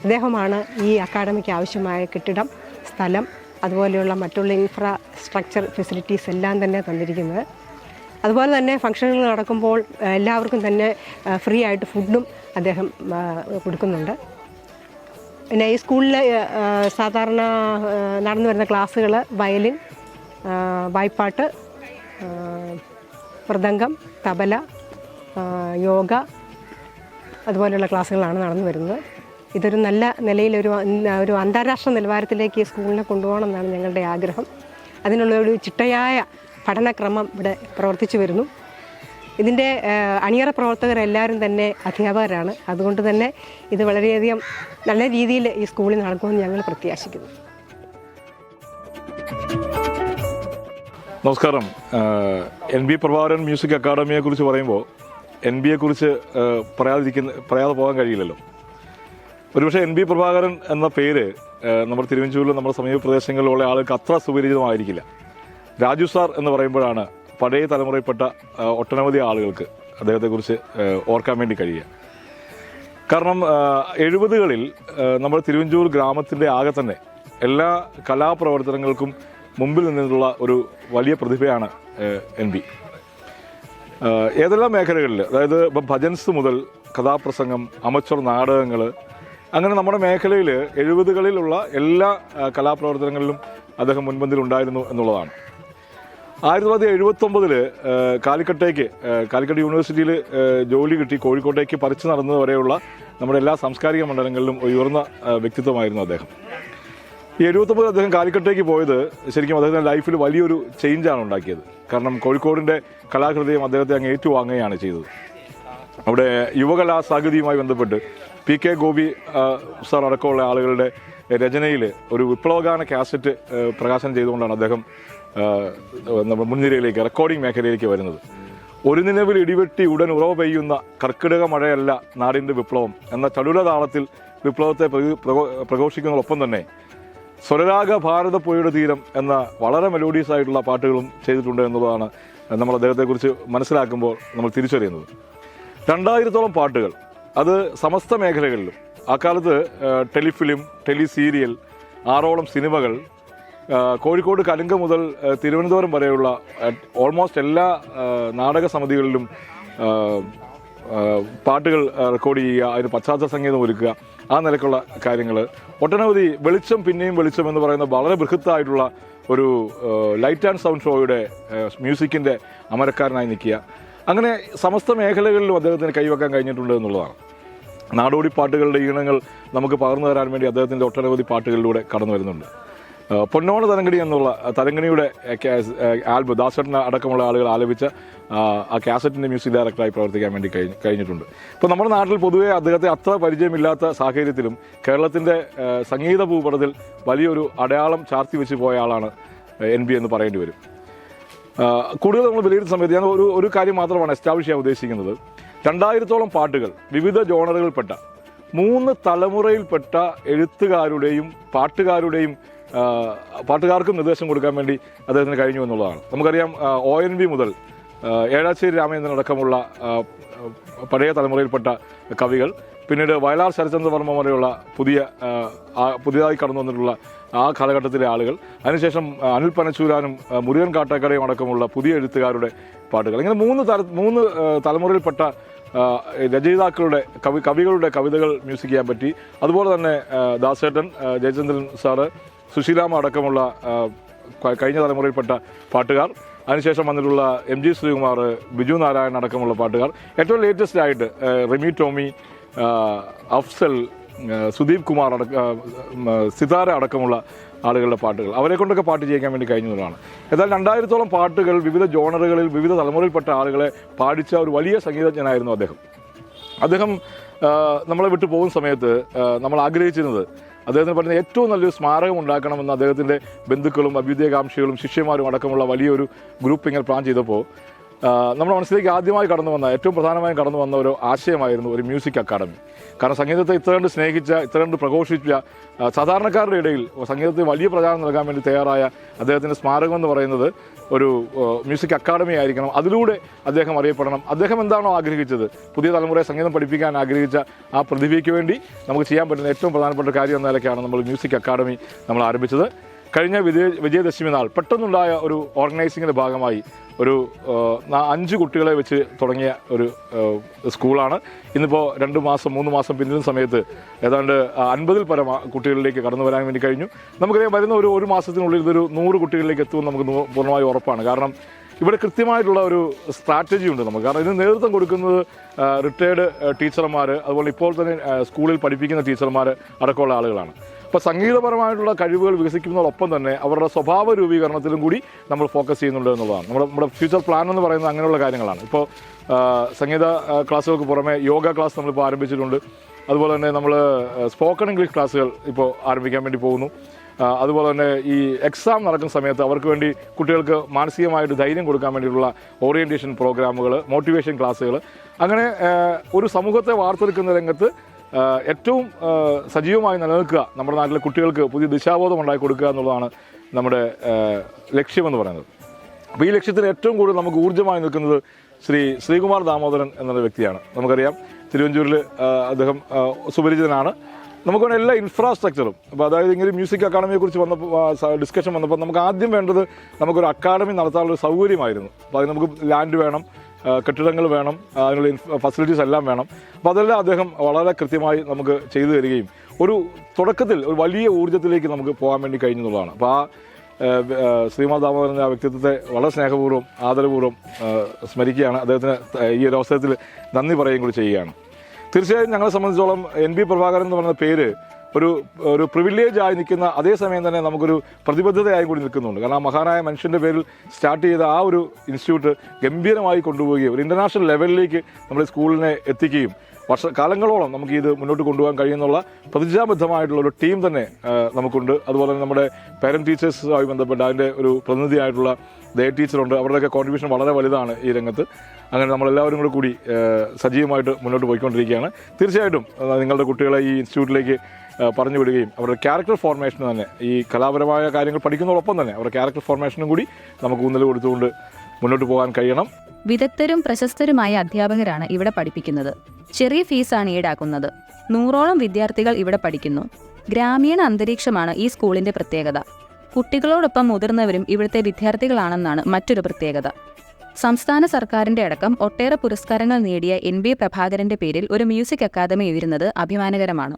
അദ്ദേഹമാണ് ഈ അക്കാഡമിക്ക് ആവശ്യമായ കെട്ടിടം, സ്ഥലം, അതുപോലെയുള്ള മറ്റുള്ള ഇൻഫ്രാസ്ട്രക്ചർ ഫെസിലിറ്റീസ് എല്ലാം തന്നെ തന്നിരിക്കുന്നത്. അതുപോലെ തന്നെ ഫംഗ്ഷനുകൾ നടക്കുമ്പോൾ എല്ലാവർക്കും തന്നെ ഫ്രീ ആയിട്ട് ഫുഡും അദ്ദേഹം കൊടുക്കുന്നുണ്ട്. പിന്നെ ഈ സ്കൂളിൽ സാധാരണ നടന്നു വരുന്ന ക്ലാസ്സുകൾ വയലിൻ, വായ്പ്പാട്ട്, മൃദംഗം, തബല, യോഗ, അതുപോലെയുള്ള ക്ലാസ്സുകളാണ് നടന്നു വരുന്നത്. ഇതൊരു നല്ല നിലയിൽ ഒരു അന്താരാഷ്ട്ര നിലവാരത്തിലേക്ക് ഈ സ്കൂളിനെ കൊണ്ടുപോകണം എന്നാണ് ഞങ്ങളുടെ ആഗ്രഹം. അതിനുള്ള ഒരു ചിട്ടയായ പഠനക്രമം ഇവിടെ പ്രവർത്തിച്ചു വരുന്നു. ഇതിൻ്റെ അണിയറ പ്രവർത്തകരെല്ലാവരും തന്നെ അധ്യാപകരാണ്. അതുകൊണ്ട് തന്നെ ഇത് വളരെയധികം നല്ല രീതിയിൽ ഈ സ്കൂളിൽ നടക്കുമെന്ന് ഞങ്ങൾ പ്രത്യാശിക്കുന്നു. നമസ്കാരം. NB പ്രഭാകരൻ മ്യൂസിക് അക്കാഡമിയെക്കുറിച്ച് പറയുമ്പോൾ NBയെക്കുറിച്ച് പറയാതെ പോകാൻ കഴിയില്ലല്ലോ. ഒരുപക്ഷെ NB പ്രഭാകരൻ എന്ന പേര് നമ്മുടെ തിരുവഞ്ചൂരിലും നമ്മുടെ സമീപ പ്രദേശങ്ങളിലുള്ള ആൾക്ക് അത്ര സുപരിചിതമായിരിക്കില്ല. രാജു സാർ എന്ന് പറയുമ്പോഴാണ് പഴയ തലമുറയിൽപ്പെട്ട ഒട്ടനവധി ആളുകൾക്ക് അദ്ദേഹത്തെക്കുറിച്ച് ഓർക്കാൻ വേണ്ടി കഴിയുക. കാരണം 70കളിൽ നമ്മുടെ തിരുവഞ്ചൂർ ഗ്രാമത്തിൻ്റെ ആകെ തന്നെ എല്ലാ കലാപ്രവർത്തനങ്ങൾക്കും മുമ്പിൽ നിന്നുള്ള ഒരു വലിയ പ്രതിഭയാണ് NB. ഏതെല്ലാം മേഖലകളിൽ, അതായത് ഇപ്പം ഭജൻസ് മുതൽ കഥാപ്രസംഗം, അമച്വർ നാടകങ്ങൾ, അങ്ങനെ നമ്മുടെ മേഖലയിൽ 70കളിലുള്ള എല്ലാ കലാപ്രവർത്തനങ്ങളിലും അദ്ദേഹം മുൻപന്തിൽ ഉണ്ടായിരുന്നു എന്നുള്ളതാണ്. 1979 കാലിക്കറ്റ് യൂണിവേഴ്സിറ്റിയിൽ ജോലി കിട്ടി കോഴിക്കോട്ടേക്ക് പറിച്ചു നടന്നത് വരെയുള്ള നമ്മുടെ എല്ലാ സാംസ്കാരിക മണ്ഡലങ്ങളിലും ഉയർന്ന വ്യക്തിത്വമായിരുന്നു അദ്ദേഹം. ഈ 79 അദ്ദേഹം കാലിക്കട്ടേക്ക് പോയത് ശരിക്കും അദ്ദേഹത്തിൻ്റെ ലൈഫിൽ വലിയൊരു ചേഞ്ചാണ് ഉണ്ടാക്കിയത്. കാരണം കോഴിക്കോടിൻ്റെ കലാഹൃദയം അദ്ദേഹത്തെ അങ്ങ് ഏറ്റുവാങ്ങുകയാണ് ചെയ്തത്. അവിടെ യുവകലാ സാഹിതിയുമായി ബന്ധപ്പെട്ട് PK ഗോപി സാർ അടക്കമുള്ള ആളുകളുടെ രചനയിൽ ഒരു വിപ്ലവഗാന കാസറ്റ് പ്രകാശനം ചെയ്തുകൊണ്ടാണ് അദ്ദേഹം മുൻനിരയിലേക്ക്, റെക്കോർഡിംഗ് മേഖലയിലേക്ക് വരുന്നത്. ഒരു നിലവിൽ ഇടിവെട്ടി ഉടൻ ഉറവ പെയ്യുന്ന കർക്കിടക മഴയല്ല നാടിൻ്റെ വിപ്ലവം എന്ന ചടുല താളത്തിൽ വിപ്ലവത്തെ പ്രഘോഷിക്കുന്നതോടൊപ്പം തന്നെ സ്വരരാഗ ഭാരതപ്പുഴയുടെ തീരം എന്ന വളരെ മെലോഡിയസ് ആയിട്ടുള്ള പാട്ടുകളും ചെയ്തിട്ടുണ്ട് എന്നുള്ളതാണ് നമ്മൾ അദ്ദേഹത്തെക്കുറിച്ച് മനസ്സിലാക്കുമ്പോൾ നമ്മൾ തിരിച്ചറിയുന്നത്. 2000-ഓളം പാട്ടുകൾ, അത് സമസ്ത മേഖലകളിലും. ആ കാലത്ത് ടെലിഫിലിം, ടെലിസീരിയൽ, 6ഓളം സിനിമകൾ, കോഴിക്കോട് കലുങ്ക മുതൽ തിരുവനന്തപുരം വരെയുള്ള ഓൾമോസ്റ്റ് എല്ലാ നാടക സമിതികളിലും പാട്ടുകൾ റെക്കോർഡ് ചെയ്യുക, അതിന് പശ്ചാത്തല സംഗീതം ഒരുക്കുക, ആ നിലക്കുള്ള കാര്യങ്ങൾ. ഒട്ടനവധി വെളിച്ചം പിന്നെയും വെളിച്ചം എന്ന് പറയുന്ന വളരെ ബൃഹത്തായിട്ടുള്ള ഒരു ലൈറ്റ് ആൻഡ് സൗണ്ട് ഷോയുടെ മ്യൂസിക്കിൻ്റെ അമരക്കാരനായി നിൽക്കുക. അങ്ങനെ സമസ്ത മേഖലകളിലും അദ്ദേഹത്തിന് കൈവെക്കാൻ കഴിഞ്ഞിട്ടുണ്ട് എന്നുള്ളതാണ്. നാടോടി പാട്ടുകളുടെ ഈണങ്ങൾ നമുക്ക് പകർന്നു തരാൻ വേണ്ടി അദ്ദേഹത്തിൻ്റെ ഒട്ടനവധി പാട്ടുകളിലൂടെ കടന്നു വരുന്നുണ്ട്. പൊന്നോണ തരങ്കടി എന്നുള്ള തരങ്കണിയുടെ ആൽബം ദാസേട്ടൻ അടക്കമുള്ള ആളുകൾ ആലപിച്ച ആ കാസറ്റിൻ്റെ മ്യൂസിക് ഡയറക്ടറായി പ്രവർത്തിക്കാൻ വേണ്ടി കഴിഞ്ഞിട്ടുണ്ട്. ഇപ്പോൾ നമ്മുടെ നാട്ടിൽ പൊതുവേ അദ്ദേഹത്തെ അത്ര പരിചയമില്ലാത്ത സാഹചര്യത്തിലും കേരളത്തിൻ്റെ സംഗീത ഭൂപടത്തിൽ വലിയൊരു അടയാളം ചാർത്തി വെച്ച് പോയ ആളാണ് NB എന്ന് പറയേണ്ടി വരും. കൂടുതൽ നമ്മൾ വിലയിരുത്തുന്ന സമയത്ത് ഞാൻ ഒരു കാര്യം മാത്രമാണ് എസ്റ്റാബ്ലിഷ് ചെയ്യാൻ ഉദ്ദേശിക്കുന്നത്. 2000-ഓളം പാട്ടുകൾ വിവിധ ജോണറുകൾപ്പെട്ട 3 തലമുറയിൽപ്പെട്ട എഴുത്തുകാരുടെയും പാട്ടുകാർക്കും നിർദ്ദേശം കൊടുക്കാൻ വേണ്ടി അദ്ദേഹത്തിന് കഴിഞ്ഞു എന്നുള്ളതാണ്. നമുക്കറിയാം ONV മുതൽ ഏഴാശ്ശേരി രാമചന്ദ്രൻ അടക്കമുള്ള പഴയ തലമുറയിൽപ്പെട്ട കവികൾ, പിന്നീട് വയലാർ ശരചന്ദ്രവർമ്മ വരെയുള്ള പുതിയതായി കടന്നു വന്നിട്ടുള്ള ആ കാലഘട്ടത്തിലെ ആളുകൾ, അതിനുശേഷം അനിൽ പനച്ചൂരാനും മുരുകൻ കാട്ടാക്കടയും അടക്കമുള്ള പുതിയ എഴുത്തുകാരുടെ പാട്ടുകൾ, ഇങ്ങനെ 3 തലമുറയിൽപ്പെട്ട രചയിതാക്കളുടെ കവികളുടെ കവിതകൾ മ്യൂസിക് ചെയ്യാൻ പറ്റി. അതുപോലെ തന്നെ ദാസേട്ടൻ, ജയചന്ദ്രൻ സാറ്, സുശീലാമ്മ അടക്കമുള്ള കഴിഞ്ഞ തലമുറയിൽപ്പെട്ട പാട്ടുകാർ, അതിനുശേഷം വന്നിട്ടുള്ള MG ശ്രീകുമാർ, ബിജു നാരായണൻ അടക്കമുള്ള പാട്ടുകാർ, ഏറ്റവും ലേറ്റസ്റ്റ് ആയിട്ട് റിമി ടോമി, അഫ്സൽ, സുദീപ് കുമാർ സിതാര അടക്കമുള്ള ആളുകളുടെ പാട്ടുകൾ, അവരെ കൊണ്ടൊക്കെ പാട്ട് ചെയ്യിക്കാൻ വേണ്ടി കഴിഞ്ഞതാണ്. എന്നാൽ 2000-ഓളം പാട്ടുകൾ വിവിധ ജോണറുകളിൽ വിവിധ തലമുറയിൽപ്പെട്ട ആളുകളെ പാടിച്ച ഒരു വലിയ സംഗീതജ്ഞനായിരുന്നു അദ്ദേഹം നമ്മളെ വിട്ടു പോകുന്ന സമയത്ത് നമ്മൾ ആഗ്രഹിച്ചിരുന്നത് അദ്ദേഹത്തിന് പറയുന്ന ഏറ്റവും നല്ലൊരു സ്മാരകം ഉണ്ടാക്കണമെന്ന് അദ്ദേഹത്തിൻ്റെ ബന്ധുക്കളും അഭ്യുദയകാംക്ഷികളും ശിഷ്യന്മാരും അടക്കമുള്ള വലിയൊരു ഗ്രൂപ്പ് ഇങ്ങനെ പ്ലാൻ ചെയ്തപ്പോൾ നമ്മുടെ മനസ്സിലേക്ക് ആദ്യമായി ഏറ്റവും പ്രധാനമായും കടന്നു വന്ന ഒരു ആശയമായിരുന്നു ഒരു മ്യൂസിക് അക്കാദമി. കാരണം സംഗീതത്തെ ഇത്ര കണ്ട് സ്നേഹിച്ച, ഇത്ര കണ്ട് പ്രഘോഷിച്ച, സാധാരണക്കാരുടെ ഇടയിൽ സംഗീതത്തിന് വലിയ പ്രചാരണം നൽകാൻ വേണ്ടി തയ്യാറായ അദ്ദേഹത്തിൻ്റെ സ്മാരകം എന്ന് പറയുന്നത് ഒരു മ്യൂസിക് അക്കാദമി ആയിരിക്കണം. അതിലൂടെ അദ്ദേഹം അറിയപ്പെടണം. അദ്ദേഹം എന്താണോ ആഗ്രഹിച്ചത്, പുതിയ തലമുറയെ സംഗീതം പഠിപ്പിക്കാൻ ആഗ്രഹിച്ച ആ പ്രതിഭയ്ക്ക് വേണ്ടി നമുക്ക് ചെയ്യാൻ പറ്റുന്ന ഏറ്റവും പ്രധാനപ്പെട്ട കാര്യം എന്ന നിലയ്ക്കാണ് നമ്മൾ മ്യൂസിക് അക്കാദമി നമ്മൾ ആരംഭിച്ചത്. കഴിഞ്ഞ വിജയദശമി നാൾ പെട്ടെന്നുണ്ടായ ഒരു ഓർഗനൈസിങ്ങിൻ്റെ ഭാഗമായി ഒരു 5 കുട്ടികളെ വെച്ച് തുടങ്ങിയ ഒരു സ്കൂളാണ്. ഇന്നിപ്പോൾ 2 മാസം 3 മാസം പിന്നിടുന്ന സമയത്ത് ഏതാണ്ട് 50-ൽ പരം കുട്ടികളിലേക്ക് കടന്നു വരാൻ വേണ്ടി കഴിഞ്ഞു. നമുക്കറിയാം വരുന്ന ഒരു മാസത്തിനുള്ളിൽ ഇതൊരു 100 കുട്ടികളിലേക്ക് എത്തുമെന്ന് നമുക്ക് പൂർണ്ണമായി ഉറപ്പാണ്. കാരണം ഇവിടെ കൃത്യമായിട്ടുള്ള ഒരു സ്ട്രാറ്റജി ഉണ്ട് നമുക്ക്. കാരണം ഇതിന് നേതൃത്വം കൊടുക്കുന്നത് റിട്ടയേർഡ് ടീച്ചർമാർ, അതുപോലെ ഇപ്പോൾ തന്നെ സ്കൂളിൽ പഠിപ്പിക്കുന്ന ടീച്ചർമാർ അടക്കമുള്ള ആളുകളാണ്. അപ്പോൾ സംഗീതപരമായിട്ടുള്ള കഴിവുകൾ വികസിക്കുന്നതോടൊപ്പം തന്നെ അവരുടെ സ്വഭാവ രൂപീകരണത്തിലും കൂടി നമ്മൾ ഫോക്കസ് ചെയ്യുന്നുണ്ട് എന്നുള്ളതാണ്. നമ്മുടെ ഫ്യൂച്ചർ പ്ലാൻ എന്ന് പറയുന്നത് അങ്ങനെയുള്ള കാര്യങ്ങളാണ്. ഇപ്പോൾ സംഗീത ക്ലാസ്സുകൾക്ക് പുറമെ യോഗ ക്ലാസ് നമ്മളിപ്പോൾ ആരംഭിച്ചിട്ടുണ്ട്. അതുപോലെ തന്നെ നമ്മൾ സ്പോക്കൺ ഇംഗ്ലീഷ് ക്ലാസ്സുകൾ ഇപ്പോൾ ആരംഭിക്കാൻ വേണ്ടി പോകുന്നു. അതുപോലെ തന്നെ ഈ എക്സാം നടക്കുന്ന സമയത്ത് അവർക്ക് വേണ്ടി കുട്ടികൾക്ക് മാനസികമായിട്ട് ധൈര്യം കൊടുക്കാൻ വേണ്ടിയിട്ടുള്ള ഓറിയൻറ്റേഷൻ പ്രോഗ്രാമുകൾ, മോട്ടിവേഷൻ ക്ലാസ്സുകൾ, അങ്ങനെ ഒരു സമൂഹത്തെ വാർത്തെടുക്കുന്ന രംഗത്ത് ഏറ്റവും സജീവമായി നിലനിൽക്കുക, നമ്മുടെ നാട്ടിലെ കുട്ടികൾക്ക് പുതിയ ദിശാബോധം ഉണ്ടാക്കി കൊടുക്കുക എന്നുള്ളതാണ് നമ്മുടെ ലക്ഷ്യമെന്ന് പറയുന്നത്. അപ്പോൾ ഈ ലക്ഷ്യത്തിന് ഏറ്റവും കൂടുതൽ നമുക്ക് ഊർജ്ജമായി നിൽക്കുന്നത് ശ്രീകുമാർ ദാമോദരൻ എന്നൊരു വ്യക്തിയാണ്. നമുക്കറിയാം തിരുവഞ്ചൂരിൽ അദ്ദേഹം സുപരിചിതനാണ്. നമുക്ക് എല്ലാ ഇൻഫ്രാസ്ട്രക്ചറും, അപ്പോൾ അതായത് ഇങ്ങനെ മ്യൂസിക് അക്കാദമിയെക്കുറിച്ച് ഡിസ്കഷൻ വന്നപ്പോൾ നമുക്ക് ആദ്യം വേണ്ടത് നമുക്കൊരു അക്കാദമി നടത്താനുള്ളൊരു സൗകര്യമായിരുന്നു. അപ്പോൾ അതിന് നമുക്ക് ലാൻഡ് വേണം, കെട്ടിടങ്ങൾ വേണം, അതിനുള്ള ഫെസിലിറ്റീസ് എല്ലാം വേണം. അപ്പോൾ അതെല്ലാം അദ്ദേഹം വളരെ കൃത്യമായി നമുക്ക് ചെയ്തു തരികയും ഒരു തുടക്കത്തിൽ ഒരു വലിയ ഊർജ്ജത്തിലേക്ക് നമുക്ക് പോകാൻ വേണ്ടി കഴിഞ്ഞെന്നുള്ളതാണ്. അപ്പോൾ ആ ശ്രീമാൻ ദാമോദരൻ്റെ ആ വ്യക്തിത്വത്തെ വളരെ സ്നേഹപൂർവ്വം ആദരപൂർവ്വം സ്മരിക്കുകയാണ്. അദ്ദേഹത്തിന് ഈ ഒരു അവസരത്തിൽ നന്ദി പറയുകയും കൂടി ചെയ്യുകയാണ്. തീർച്ചയായും ഞങ്ങളെ സംബന്ധിച്ചോളം NB പ്രഭാകരൻ എന്ന് പറയുന്ന പേര് ഒരു പ്രിവിലേജ് ആയി നിൽക്കുന്ന അതേസമയം തന്നെ നമുക്കൊരു പ്രതിബദ്ധതയായി കൂടി നിൽക്കുന്നുണ്ട്. കാരണം ആ മഹാനായ മനുഷ്യൻ്റെ പേരിൽ സ്റ്റാർട്ട് ചെയ്ത ആ ഒരു ഇൻസ്റ്റിറ്റ്യൂട്ട് ഗംഭീരമായി കൊണ്ടുപോവുകയും ഒരു ഇൻ്റർനാഷണൽ ലെവലിലേക്ക് നമ്മുടെ സ്കൂളിനെ എത്തിക്കുകയും കാലങ്ങളോളം നമുക്ക് ഇത് മുന്നോട്ട് കൊണ്ടുപോകാൻ കഴിയുന്നുള്ള പ്രതിജ്ഞാബദ്ധമായിട്ടുള്ള ഒരു ടീം തന്നെ നമുക്കുണ്ട്. അതുപോലെ തന്നെ നമ്മുടെ പാരന്റ് ടീച്ചേഴ്സുമായി ബന്ധപ്പെട്ട് അതിൻ്റെ ഒരു പ്രതിനിധിയായിട്ടുള്ള ടീച്ചറുണ്ട്. അവരുടെയൊക്കെ കോൺട്രിബ്യൂഷൻ വളരെ വലുതാണ് ഈ രംഗത്ത്. അങ്ങനെ നമ്മളെല്ലാവരും കൂടി സജീവമായിട്ട് മുന്നോട്ട് പോയിക്കൊണ്ടിരിക്കുകയാണ്. തീർച്ചയായിട്ടും നിങ്ങളുടെ കുട്ടികളെ ഈ ഇൻസ്റ്റിറ്റ്യൂട്ടിലേക്ക് പറഞ്ഞു വിടുകയും അവരുടെ ക്യാരക്ടർ ഫോർമേഷന് തന്നെ ഈ കലാപരമായ കാര്യങ്ങൾ പഠിക്കുന്നതോടൊപ്പം തന്നെ അവരുടെ ക്യാരക്ടർ ഫോർമേഷനും കൂടി നമുക്ക് ഊന്നൽ കൊടുത്തുകൊണ്ട് മുന്നോട്ട് പോകാൻ കഴിയണം. വിദഗ്ധരും പ്രശസ്തരുമായ അധ്യാപകരാണ് ഇവിടെ പഠിപ്പിക്കുന്നത്. ചെറിയ ഫീസാണ് ഈടാക്കുന്നത്. 100ഓളം വിദ്യാർത്ഥികൾ ഇവിടെ പഠിക്കുന്നു. ഗ്രാമീണ അന്തരീക്ഷമാണ് ഈ സ്കൂളിന്റെ പ്രത്യേകത. കുട്ടികളോടൊപ്പം മുതിർന്നവരും ഇവിടുത്തെ വിദ്യാർത്ഥികളാണെന്നാണ് മറ്റൊരു പ്രത്യേകത. സംസ്ഥാന സർക്കാരിന്റെ അടക്കം ഒട്ടേറെ പുരസ്കാരങ്ങൾ നേടിയ NB പ്രഭാകരന്റെ പേരിൽ ഒരു മ്യൂസിക് അക്കാദമി ഉയരുന്നത് അഭിമാനകരമാണ്.